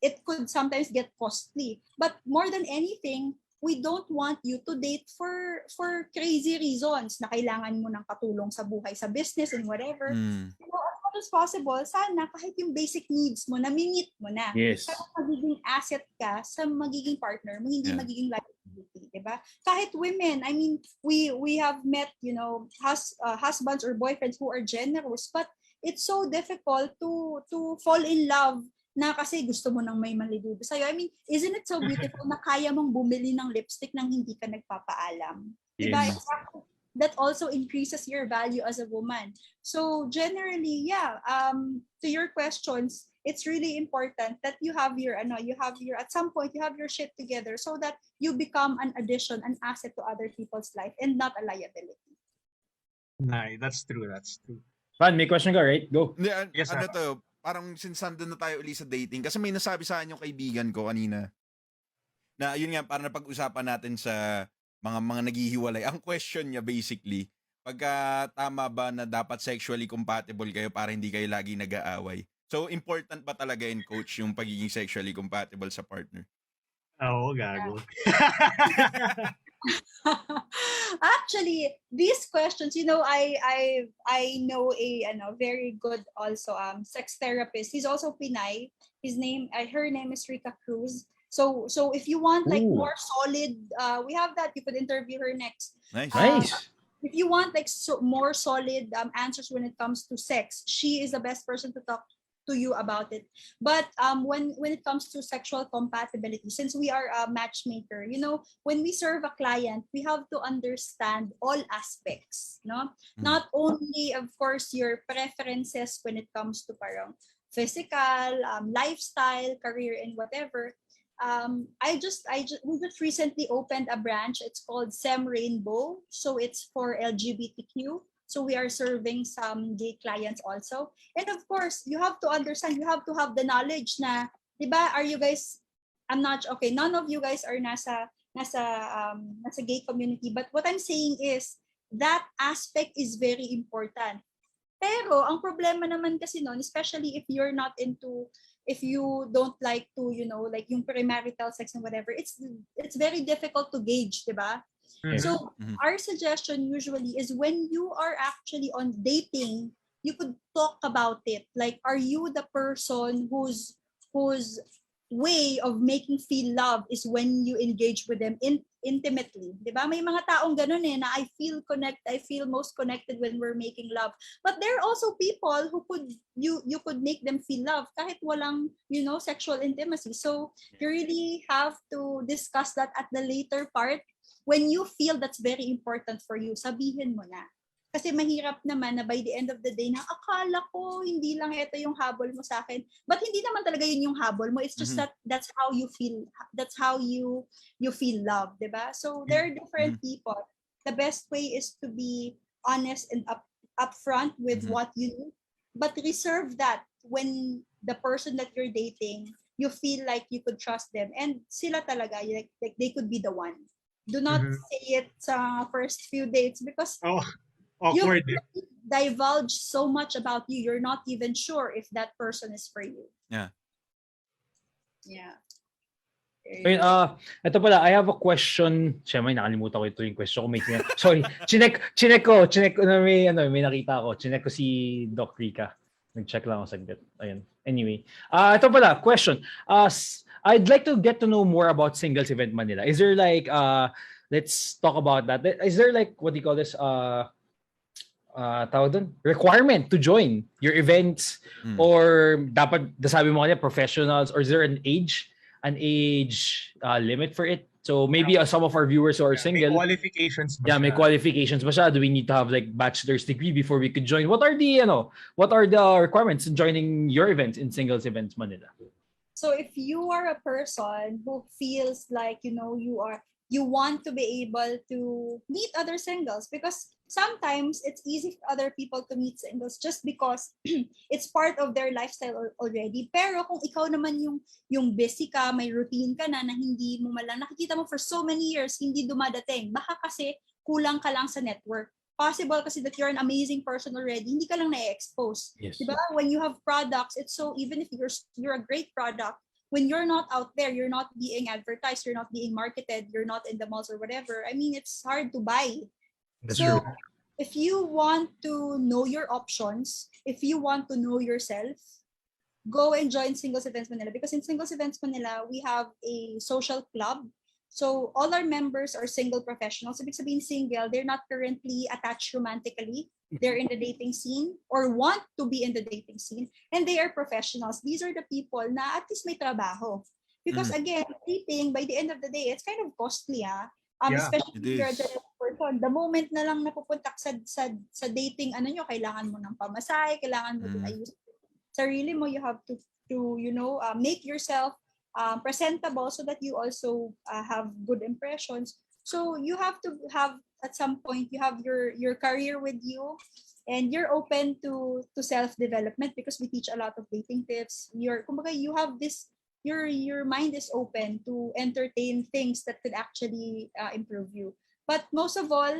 it could sometimes get costly. But more than anything, we don't want you to date for crazy reasons na kailangan mo ng katulong sa buhay, sa business and whatever. You know, as much much as possible, sana kahit yung basic needs mo, na-meet mo na. Yes. Kaya magiging asset ka sa magiging partner mo, hindi magiging liability, di ba? Kahit women, I mean, we have met, husbands or boyfriends who are generous, but it's so difficult to fall in love na kasi gusto mo nang may malidudo sa'yo. I mean, isn't it so beautiful na kaya mong bumili ng lipstick nang hindi ka nagpapaalam? Diba? Yes. Exactly. That also increases your value as a woman. So generally, to your questions, it's really important that you have your at some point you have your shit together so that you become an addition, an asset to other people's life and not a liability. Nice, that's true. Van, may question ka, right? Go. Hindi, Yes, ano sir. to, parang since nandun na tayo uli sa dating, kasi may nasabi sa akin yung kaibigan ko kanina, na yun nga, parang napag-usapan natin sa mga naghihiwalay. Ang question niya basically, pagka tama ba na dapat sexually compatible kayo para hindi kayo lagi nag-aaway? So, important ba talaga in coach yung pagiging sexually compatible sa partner? Oo, gago. Actually, these questions, I know a very good also sex therapist. He's also Pinay. Her name is Rika Cruz. So if you want like Ooh. more solid, we have that. You could interview her next. Nice. Nice. If you want like more solid answers when it comes to sex, she is the best person to talk to you about it. But when it comes to sexual compatibility, since we are a matchmaker, when we serve a client, we have to understand all aspects, no? Not only, of course, your preferences when it comes to parang physical, lifestyle, career, and whatever. We just recently opened a branch. It's called Sem Rainbow. So it's for LGBTQ. So we are serving some gay clients also. And of course, you have to understand, you have to have the knowledge na, diba, are you guys, none of you guys are nasa gay community. But what I'm saying is, that aspect is very important. Pero, ang problema naman kasi nun, especially if you don't like to, like yung premarital sex and whatever, it's very difficult to gauge, diba? So our suggestion usually is when you are actually on dating, you could talk about it. Like, are you the person whose way of making feel love is when you engage with them intimately? Diba? May mga taong ganun na I feel most connected when we're making love. But there are also people who you could make them feel love kahit walang, sexual intimacy. So you really have to discuss that at the later part. When you feel that's very important for you, sabihin mo na. Kasi mahirap naman na by the end of the day na akala ko hindi lang ito yung habol mo sa akin. But hindi naman talaga yun yung habol mo. It's just that's how you feel. That's how you feel love, diba? So there are different people. The best way is to be honest and upfront with what you need. But reserve that when the person that you're dating, you feel like you could trust them. And sila talaga, like they could be the one. Do not say it sa first few dates because awkward. you divulge so much about you. You're not even sure if that person is for you. Yeah. Ayun, ito pala, I have a question. Siya, may nakalimutan ko ito yung question ko. Sorry, chinek ko na may nakita ko. Chinek ko si Doc Rica. Nag-check lang ako saglit. Ayun. Anyway, ito pala, question. I'd like to get to know more about Singles Event Manila. Is there like, let's talk about that. Is there like, what do you call this, tawag dun? Requirement to join your events? Or dapat, sabi mo kanina, professionals? Or is there an age limit for it? So maybe some of our viewers who are single. May qualifications ba Yeah, may siya? qualifications ba siya? Do we need to have like bachelor's degree before we could join? What are the requirements in joining your events in Singles Events Manila? So if you are a person who feels like, you want to be able to meet other singles, because sometimes it's easy for other people to meet singles just because it's part of their lifestyle already. Pero kung ikaw naman yung busy ka, may routine ka na hindi mo malang nakikita mo for so many years, hindi dumadating. Baka kasi kulang ka lang sa network. Possible kasi that you're an amazing person already, hindi ka lang na-expose. Yes. Diba? When you have products, it's so, even if you're a great product, when you're not out there, you're not being advertised, you're not being marketed, you're not in the malls or whatever, I mean, it's hard to buy. That's so true. if you want to know your options, if you want to know yourself, go and join Singles Events Manila, because in Singles Events Manila, we have a social club. So all our members are single professionals. Ibig sabihin single, they're not currently attached romantically. They're in the dating scene or want to be in the dating scene, and they are professionals. These are the people na at least may trabaho. Because again, dating, by the end of the day, it's kind of costly, Yeah, especially it if you're is. the person. The moment na lang napupunta ka sa dating, ano nyo, kailangan mo ng pamasahe, kailangan mo din ayusin sarili mo. You have to make yourself presentable so that you also have good impressions. So you have to have, at some point, you have your career with you, and you're open to self-development, because we teach a lot of dating tips. Kumbaga, you have this, your mind is open to entertain things that could actually improve you. But most of all,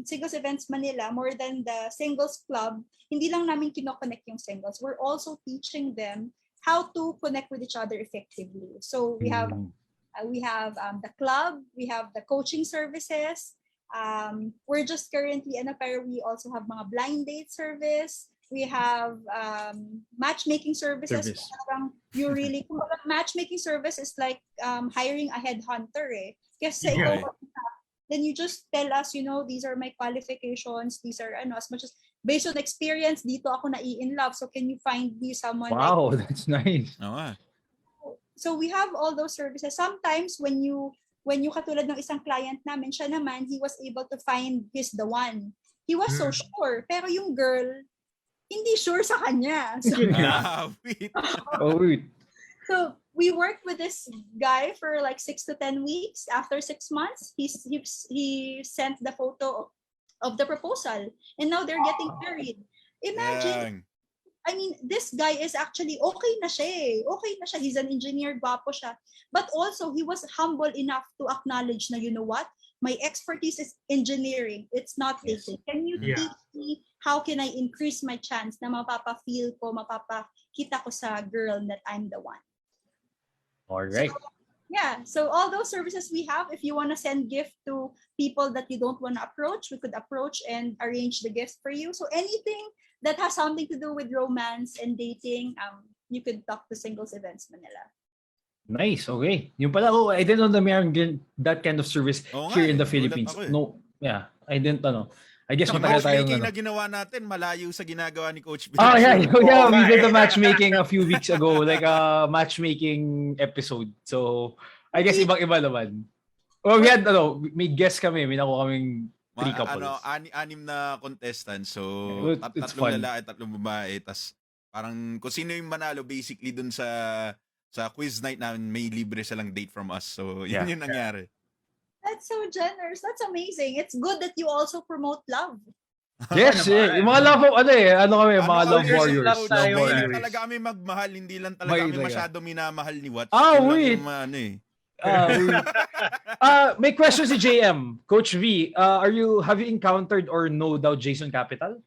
Singles Events Manila, more than the singles club, hindi lang namin kinoconnect yung singles. We're also teaching them how to connect with each other effectively. So we have the club, we have the coaching services. We're just currently, pero we also have mga blind date service. We have matchmaking services. Service. Matchmaking service is like hiring a headhunter. Kasi Yeah. then you just tell us, these are my qualifications. These are as much as based on experience, dito ako in love. So can you find me someone Wow, like that's nice. Oo nga. So we have all those services. Sometimes when you katulad ng isang client namin, siya naman, he was able to find the one. He was so sure, pero yung girl, hindi sure sa kanya. So, Wait. Oh, wait. so we worked with this guy for like 6 to 10 weeks. After 6 months, he sent the photo of the proposal, and now they're getting married. Imagine. This guy is actually okay na siya. Okay na siya. He's an engineer, gwapo siya. But also, he was humble enough to acknowledge na, you know what? My expertise is engineering. It's not dating. Can you teach me how can I increase my chance na mapapa-feel ko, mapapakita ko sa girl that I'm the one? All right. So all those services we have, if you want to send gift to people that you don't want to approach, we could approach and arrange the gifts for you. So anything that has something to do with romance and dating, you could talk to Singles Events Manila. Nice. Okay. Yung pala, I didn't know na mayroon that kind of service here in the Philippines. No. Yeah. I didn't know. I guess matagal tayong matchmaking na ginawa natin, malayo sa ginagawa ni Coach Vee. Oh, yeah. Yeah, we did the matchmaking a few weeks ago, like a matchmaking episode. So, I guess ibang-iba naman. Oh, we had, may guest kami. May nakuha kaming 3 couples. Anim na contestants. So, It's tatlong fun. lalaki, tatlong babae. Tas, parang kung sino yung manalo, basically dun sa quiz night namin, may libre silang date from us. So, yun yung nangyari. That's so generous. That's amazing. It's good that you also promote love. Yes, yung mga love, kami, mga love warriors. love tayo, Love Hindi warriors. talaga kami magmahal, hindi lang talaga kami Talaga. masyado minamahal ni Wach. Wait. May question si JM. Coach V, have you encountered or know daw Jason Capital?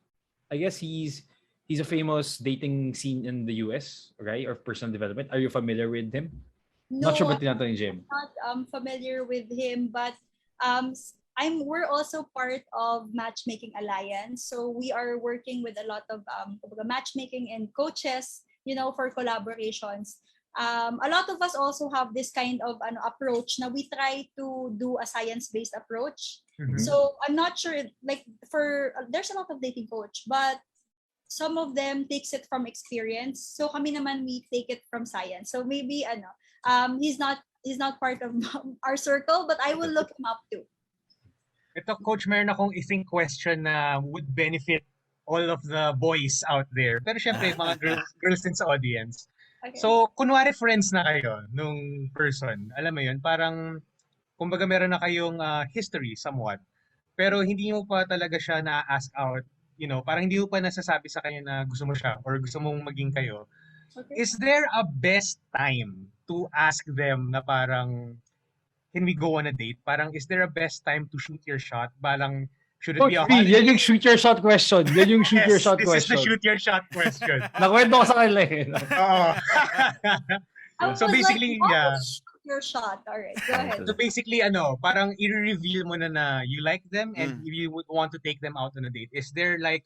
I guess he's a famous dating scene in the US, right? Or personal development. Are you familiar with him? No, Not sure ba tinatanong ni JM. I'm not familiar with him, but we're also part of Matchmaking Alliance. So we are working with a lot of matchmaking and coaches, for collaborations. A lot of us also have this kind of approach. Now we try to do a science-based approach. Mhm. So I'm not sure, there's a lot of dating coach, but some of them takes it from experience. So kami naman, we take it from science. So maybe he's not part of our circle, but I will look him up too. Ito, Coach, meron akong isang question na would benefit all of the boys out there. Pero syempre, mga girls din sa audience. Okay. So, kunwari friends na kayo nung person. Alam mo yun, parang, kumbaga meron na kayong history somewhat. Pero hindi mo pa talaga siya na-ask out. Parang hindi mo pa nasasabi sa kanya na gusto mo siya or gusto mong maging kayo. Okay. Is there a best time to ask them na parang, can we go on a date? Parang, is there a best time to shoot your shot? Parang, should it be a Coach V, yan yung shoot your shot question. Yan yung shoot your shot this question. is the shoot your shot question. Nakwento ko sa kanila eh. Oo. I So was basically, like, yeah. shoot your shot. All right, go ahead. So basically, parang i-reveal mo na you like them and you would want to take them out on a date. Is there like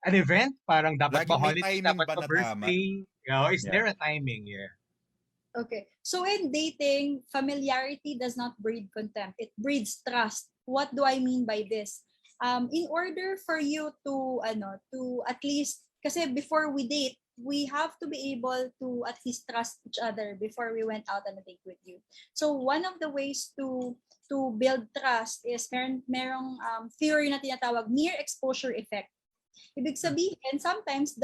an event? Parang dapat Lagi ba may holiday, timing dapat ba ba na tama? birthday? Is Yeah. there a timing? Yeah. Okay. So in dating, familiarity does not breed contempt. It breeds trust. What do I mean by this? In order for you to at least, kasi before we date, we have to be able to at least trust each other before we went out on a date with you. So one of the ways to build trust is merong theory na tinatawag mere exposure effect. Ibig sabihin, sometimes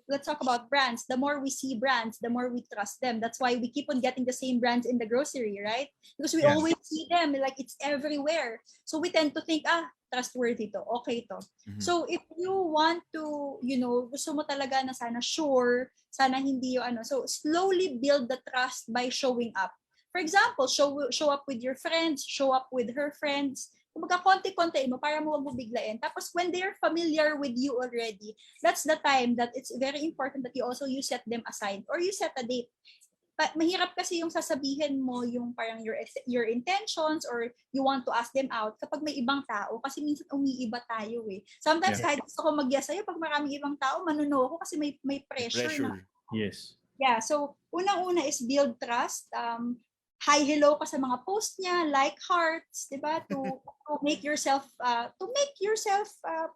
let's talk about brands, the more we see brands, the more we trust them. That's why we keep on getting the same brands in the grocery, right? Because we Yeah. always see them, like it's everywhere. So we tend to think, trustworthy to, okay to. So if you want to, gusto mo talaga na sana sure, sana hindi yung so slowly build the trust by showing up. For example, show up with your friends, show up with her friends, kumbaga konti-konti mo para mo wag mo biglain. Tapos when they're familiar with you already, that's the time that it's very important that you set them aside or you set a date. Mahirap kasi yung sasabihin mo yung parang your intentions or you want to ask them out kapag may ibang tao kasi minsan umiiba tayo eh. Sometimes kahit gusto ko mag-yes sa'yo, pag maraming ibang tao, manuno ako kasi may pressure na. Yes. Yeah, so unang-una is build trust. Hi, hello ka sa mga post niya, like hearts, 'di ba? To make yourself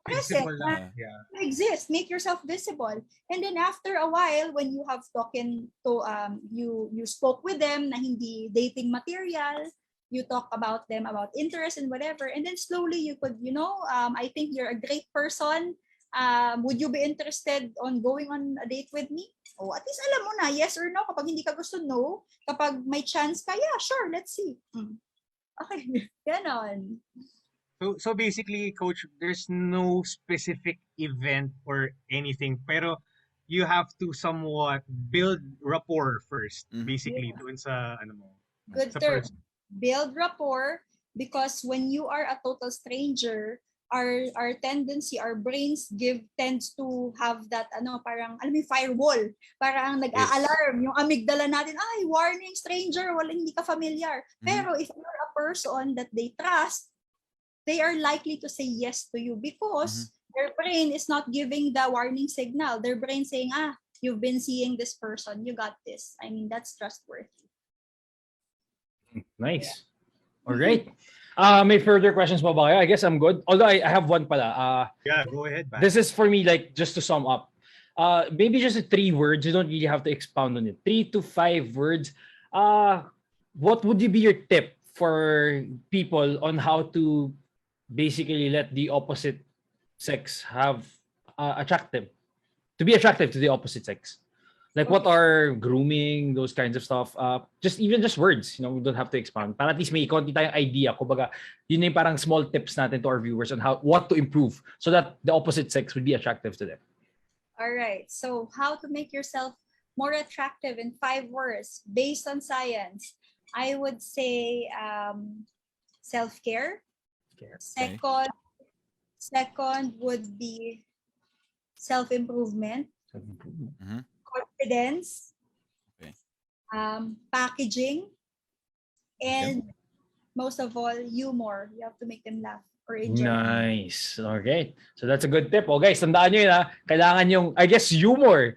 present, Visible na Yeah. to exist, make yourself visible. And then after a while when you have spoken to you spoke with them na hindi dating material, you talk about them about interest and whatever, and then slowly you could, I think you're a great person. Would you be interested on going on a date with me? At least alam mo na, yes or no. Kapag hindi ka gusto, no. Kapag may chance ka, yeah, sure, let's see. Okay, ganon. So basically, Coach, there's no specific event or anything, pero you have to somewhat build rapport first, basically, doon sa Good sa term. person. Build rapport, because when you are a total stranger, our tendency, our brains tends to have that parang alam mo firewall, parang nag-a-alarm yung amygdala natin, ay warning stranger, wala hindi ka familiar. Pero if you're a person that they trust, they are likely to say yes to you because their brain is not giving the warning signal. Their brain saying, you've been seeing this person, you got this. I mean, that's trustworthy. Nice. All right. May further questions pa ba kayo? I guess I'm good. Although I have one pala. Yeah, go ahead. This is for me, like, just to sum up. Maybe just 3 words. You don't really have to expound on it. 3 to 5 words. What would be your tip for people on how to basically let the opposite sex have to be attractive to the opposite sex? Like what are grooming, those kinds of stuff. Just words, we don't have to expound. Para at least may konti tayong idea. Kumbaga, yun yung parang small tips natin to our viewers on what to improve so that the opposite sex would be attractive to them. All right. So how to make yourself more attractive in 5 words based on science? I would say self-care. Second would be self-improvement. Confidence, packaging, and most of all, humor. You have to make them laugh or enjoy. Nice. Okay. So that's a good tip. Guys, tandaan nyo yun Kailangan yung, I guess, humor.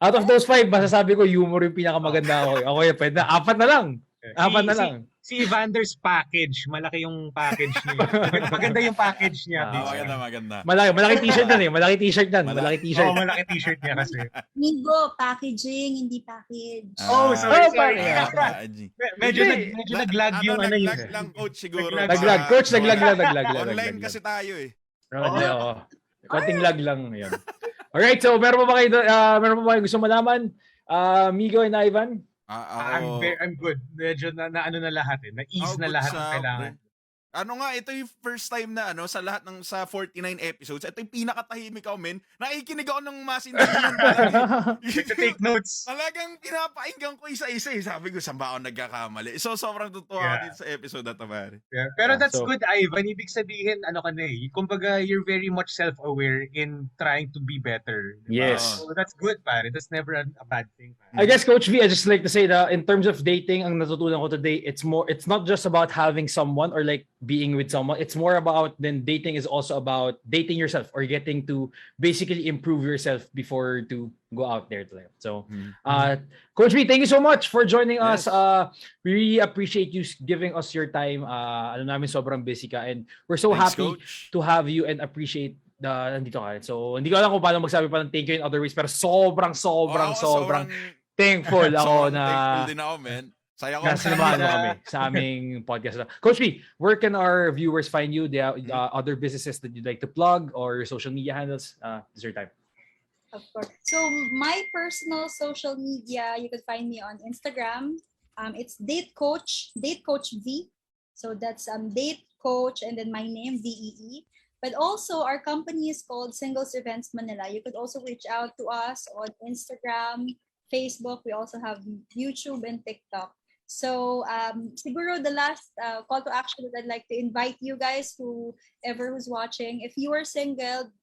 Out of those 5, masasabi ko humor yung pinakamaganda ako. Okay, pwede na. 4 na lang. 4 na lang. Si Evander's package, malaki yung package niya. Maganda yung package niya. Maganda. Malaki t-shirt na Malaki t-shirt na. Malaki t-shirt. Malaki t-shirt niya kasi. Migo, packaging, hindi package. Sorry. Medyo Hindi. nag-lag yung yun. Nag-lag lang, coach, siguro. Naglag. Coach, naglag. Online kasi tayo eh. Konting lag lang. Yan. Alright, so meron pa ba kayo gusto malaman? Migo and Ivan? I'm good. Medyo na lahat eh. Na-ease na lahat ng kailangan. Ano nga, ito yung first time na sa lahat ng sa 49 episodes, ito yung pinakatahimik ako, men. Nakikinig ako ng masindahan talaga. Take notes. Talagang pinapainggan ko isa-isa eh. Sabi ko, saan ba ako nagkakamali? So, sobrang totoo ako dito sa episode na to, pare. Yeah. Pero that's So- good, Ivan. Ibig sabihin, ano ka na eh. Kumbaga, you're very much self-aware in trying to be better. Yes. So that's good, pare. That's never a bad thing, pare. I guess Coach V, I just like to say that in terms of dating, ang natutunan ko today, it's not just about having someone or like being with someone. It's more about then dating is also about dating yourself or getting to basically improve yourself before to go out there. So, Coach V, thank you so much for joining us. We really appreciate you giving us your time. Alam namin sobrang busy ka and we're so Thanks, happy Coach. to have you and appreciate nandito ka. So, hindi ko alam kung paano magsabi pa ng thank you in other ways pero sobrang thankful ako na thankful din ako, man. Saya ko. sinamahan mo kami sa aming podcast. Coach V, where can our viewers find you? The other businesses that you'd like to plug or your social media handles? This is your time. Of course. So my personal social media, you can find me on Instagram. It's Date Coach V. So that's Date Coach and then my name VEE. But also our company is called Singles Events Manila. You could also reach out to us on Instagram, Facebook. We also have YouTube and TikTok. So siguro the last call to action that I'd like to invite you guys, whoever who's watching, if you are single,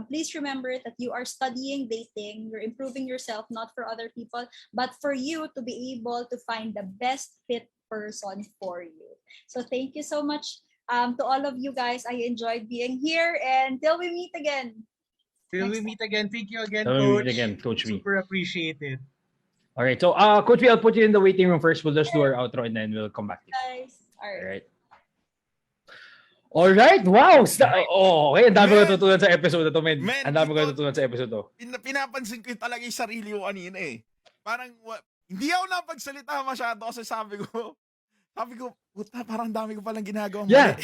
please remember that you are studying dating, you're improving yourself, not for other people, but for you to be able to find the best fit person for you. So thank you so much to all of you guys. I enjoyed being here and till we meet again. Till we meet again. Thank you again, Till we Coach. meet again, Coach V. Super appreciated. All right. So, Coach V, I'll put you in the waiting room first. We'll just do our outro and then we'll come back to you. Guys. All right. All right. Wow. Okay. Ang dami ko natutunan sa episode na to, men. Man, Ang dami ko ito- natutunan sa episode to. Pinapansin ko talaga yung sarili ko kanina eh. Parang, hindi ako napagsalita masyado kasi sabi ko, puta, parang dami ko palang ginagawa. Yeah.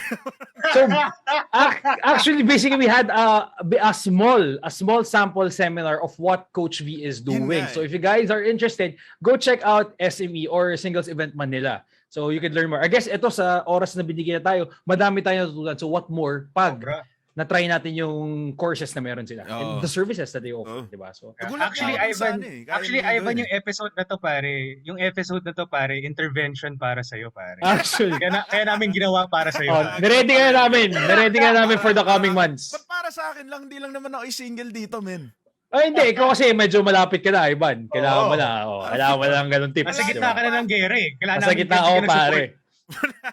So, actually, basically, we had a small sample seminar of what Coach V is Yun doing. nga eh. So, if you guys are interested, go check out SME or Singles Event Manila. So, you can learn more. I guess ito sa oras na binigyan na tayo, madami tayong natutunan. So, what more pag Sobra. na-try natin yung courses na meron sila. And Oo. the services that they Oo. offer, diba? So, Nagulat Actually, nga ako sa Ivan, ano eh. Kaya Ivan, nyo yung episode na to, pare, intervention para sa'yo, pare. actually, Kaya namin ginawa para sa'yo. niready ka namin for the coming months. Ba't para sa akin lang, di lang naman ako single dito, men. Ay, hindi. Ikaw kasi medyo malapit ka na, Ivan. Kailangan Oo. mo na. Kailangan mo na ng ganun tips. Nasa gitna ka na ng gere. Kailangan Nasa namin gitna bigyan ako, ng support. pare.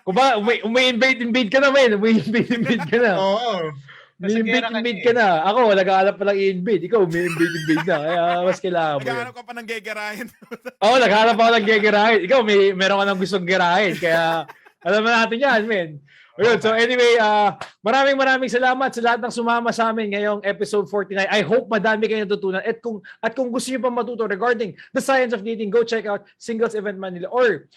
Kung ba, umi-invade ka na, men. Umi-invade ka na. Oo. Nasa gera ka Umi-invade na ka eh. na. Ako, nag-aalap pa lang i-invade. Ikaw, umi-invade na. Kaya mas kailangan mo yun. Naghahanap ka pa ng gegerahin. Oo, naghanap ako ng gegerahin. Ikaw, meron ka ng gustong gerahin. Kaya, alam mo natin yan, men. Ayun, so anyway, maraming salamat sa lahat ng sumama sa amin ngayong episode 49. I hope madami kayong natutunan. At kung gusto niyo pa matuto regarding the science of dating, go check out Singles Event Manila or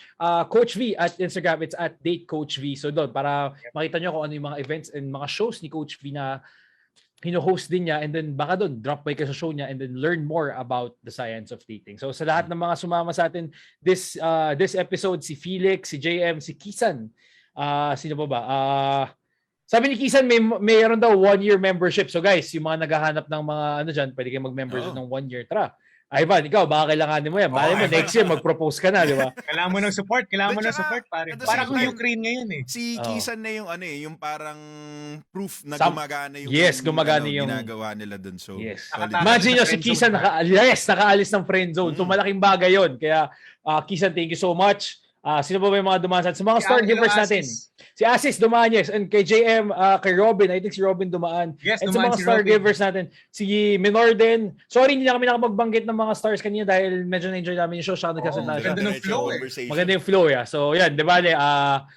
Coach V at Instagram. It's at Date Coach V. So doon, para makita nyo kung ano yung mga events and mga shows ni Coach V na hino-host din niya, and then baka doon, drop by ka sa show niya and then learn more about the science of dating. So sa lahat ng mga sumama sa atin this episode, si Felix, si JM, si Kisan, sino pa ba? Sabi ni Kisan, mayroon daw 1-year membership. So guys, yung mga naghahanap ng mga ano dyan, pwede kayo mag-member Oo. ng 1 year. Tara. Ivan, ikaw, baka kailanganin mo yan. Malay mo, next year, mag-propose ka na, di ba? Kailangan mo ng support. Pare. at the Parang same time, Ukraine ngayon eh. Si Oo. Kisan na yung yung parang proof na Some- gumagana yung Yes, gumagana yung- ginagawa nila dun. So, Yes. solid. Imagine nyo si Friend zone Kisan, pa. nakaalis ng friend zone. So malaking bagay yon. Kaya Kisan, thank you so much. Sino ba yung mga dumaan sa atin? Sa mga star Angelo givers natin. Asis. Si Asis dumaan, yes. And kay JM, kay Robin, I think si Robin dumaan. Yes, And sa dumaan mga si star Robin. givers natin, si Minorden. Sorry, hindi na kami nakapagbanggit ng mga stars kanina dahil medyo na-enjoy namin yung show. Siya nagkasunod na siya. Ganda ng flow eh. Conversation. Maganda yung flow, yeah. So, yan, di ba?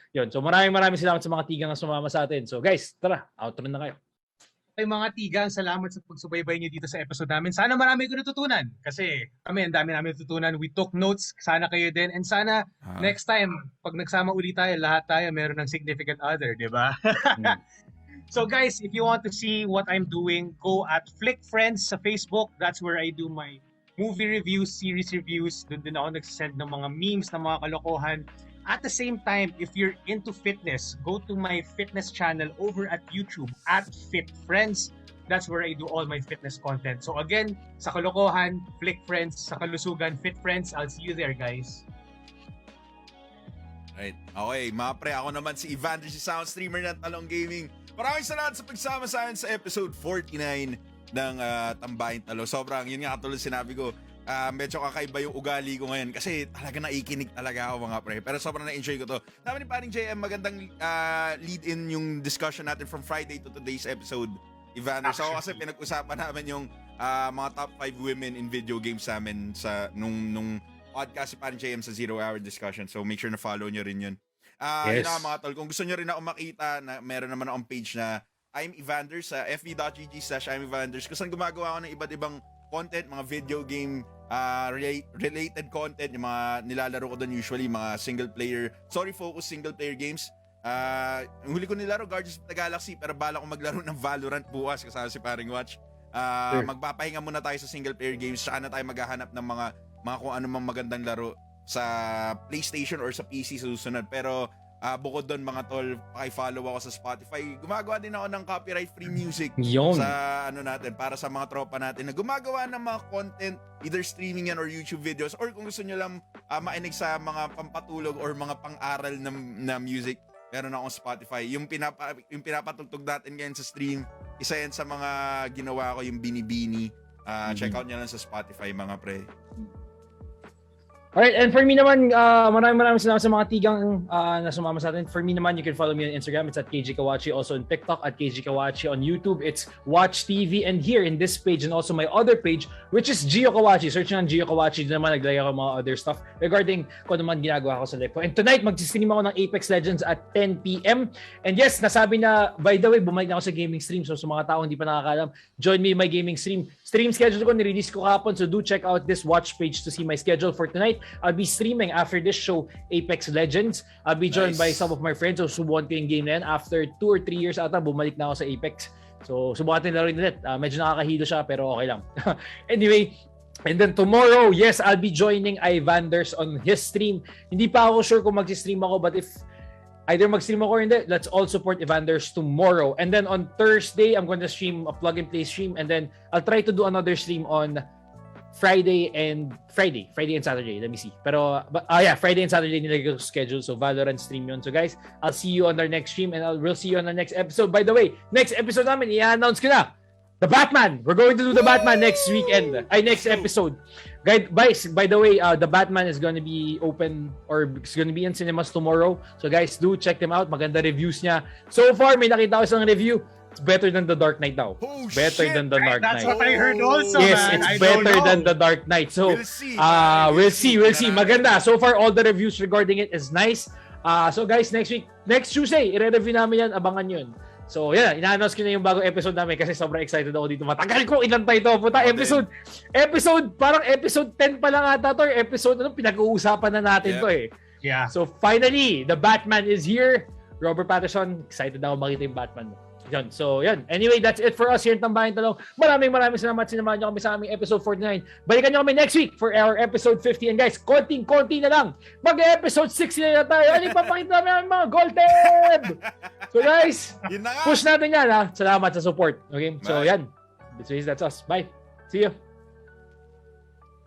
Yun. So, maraming salamat sa mga tigang na sumama sa atin. So, guys, tara, outro na kayo. Ay mga tigang, salamat sa pagsubaybay niyo dito sa episode namin. Sana marami ko natutunan. Kasi kami, ang dami namin natutunan. We took notes. Sana kayo din. And sana next time, pag nagsama ulit tayo, lahat tayo meron ng significant other, di ba? So guys, if you want to see what I'm doing, go at Flick Friends sa Facebook. That's where I do my movie reviews, series reviews. Doon din ako nagsisend ng mga memes, ng mga kalokohan. At the same time, if you're into fitness, go to my fitness channel over at YouTube at Fit Friends. That's where I do all my fitness content. So again, sa kalokohan, Flick Friends, sa kalusugan, Fit Friends. I'll see you there, guys. Right. Okay, mga pre, ako naman si Evander, si sound streamer ng Talong Gaming. Maraming salamat sa pagsama sa akin sa episode 49 ng Tambayang Talong. Sobrang, yun nga katulad sinabi ko, medyo kakaiba yung ugali ko ngayon kasi talaga naikinig talaga ako mga pre. Pero sobrang na-enjoy ko to. Sabi ni paring JM, magandang lead-in yung discussion natin from Friday to today's episode, Evander. So kasi pinag-usapan namin yung mga top 5 women in video games namin sa nung podcast si paring JM sa Zero Hour Discussion. So make sure na follow nyo rin yun. Yun na mga tol. Kung gusto nyo rin ako makita, na meron naman akong page na I'm Evander sa fb.gg/I'm Evander. Kung saan gumagawa ako ng iba't ibang content, mga video game related content, yung mga nilalaro ko doon usually, mga single player, focus single player games. Yung huli ko nilaro, Guardians of the Galaxy, pero bala ko maglaro ng Valorant bukas kasama si paring Wach. Magpapahinga muna tayo sa single player games, saka na tayo maghahanap ng mga kung ano mang magandang laro sa PlayStation or sa PC sa susunod. Pero bukod doon mga tol, paki-follow ako sa Spotify. Gumagawa din ako ng copyright-free music sa ano natin, para sa mga tropa natin na gumagawa ng mga content, either streaming yan or YouTube videos, or kung gusto nyo lang mainig sa mga pampatulog or mga pang-aral na music, meron akong Spotify. Yung pinapatugtog natin ngayon sa stream, isa yan sa mga ginawa ko, yung Binibini. Check out nyo lang sa Spotify mga pre. Alright, and for me naman, maraming salamat sa mga tigang na sumama sa atin. For me naman, you can follow me on Instagram. It's at KG Kawachi. Also on TikTok at KG Kawachi. On YouTube, it's Watch TV. And here in this page and also my other page, which is Gio Kawachi. Search nyo ng Gio Kawachi. Doon naman naglagay ako mga other stuff regarding kung naman ginagawa ko sa life ko. And tonight, mag-stream ako ng Apex Legends at 10 p.m. And yes, nasabi na, by the way, bumalik na ako sa gaming stream. So sa mga tao hindi pa nakakalam, join me in my gaming stream. Stream schedule ko, nirelease ko kahapon. So do check out this Watch page to see my schedule for tonight. I'll be streaming after this show, Apex Legends. I'll be joined by some of my friends. So subukan ko yung game na yan. After 2 or 3 years ata, bumalik na ako sa Apex. So subukan natin laro ulit. Medyo nakakahilo siya pero okay lang. Anyway, and then tomorrow, yes, I'll be joining Ivanders on his stream. Hindi pa ako sure kung mag-stream ako, but if either mag-stream ako or hindi, let's all support Ivanders tomorrow. And then on Thursday, I'm going to stream a plug-and-play stream. And then I'll try to do another stream on Friday and Saturday. Let me see. Pero Friday and Saturday nilagay ko schedule. So Valorant stream yun. So guys, I'll see you on our next stream and we'll see you on the next episode. By the way, next episode namin, i-announce ko na. The Batman. We're going to do the Batman next weekend. Next episode. Guys, by the way, the Batman is going to be open or it's going to be in cinemas tomorrow. So guys, do check them out. Maganda reviews niya. So far, may nakita ko isang review. It's better than The Dark Knight now. Oh, better than The Dark Knight. That's what I heard also, yes, man. it's better than The Dark Knight. So, we'll see. Maganda. So far, all the reviews regarding it is nice. So guys, next Tuesday, i-review namin yan. Abangan yun. So, yan. Ina-announce ko na yung bagong episode namin kasi sobrang excited ako dito. Matagal ko inantay to. Puta, parang episode 10 pa lang ata to. Pinag-uusapan na natin to eh. Yeah. So, finally, the Batman is here. Robert Pattinson, excited na ako makita yung Batman mo. Yan. So, yan. Anyway, that's it for us here in Tambayang Talong. Maraming salamat. Sinamahan nyo kami sa aming episode 49. Balikan nyo kami next week for our episode 50. And guys, konting-konti na lang. Mag-episode 60 na tayo. Ano ipapakita namin mga golden? So guys, push natin yan ha. Salamat sa support. Okay? So, yan. That's us. Bye. See you.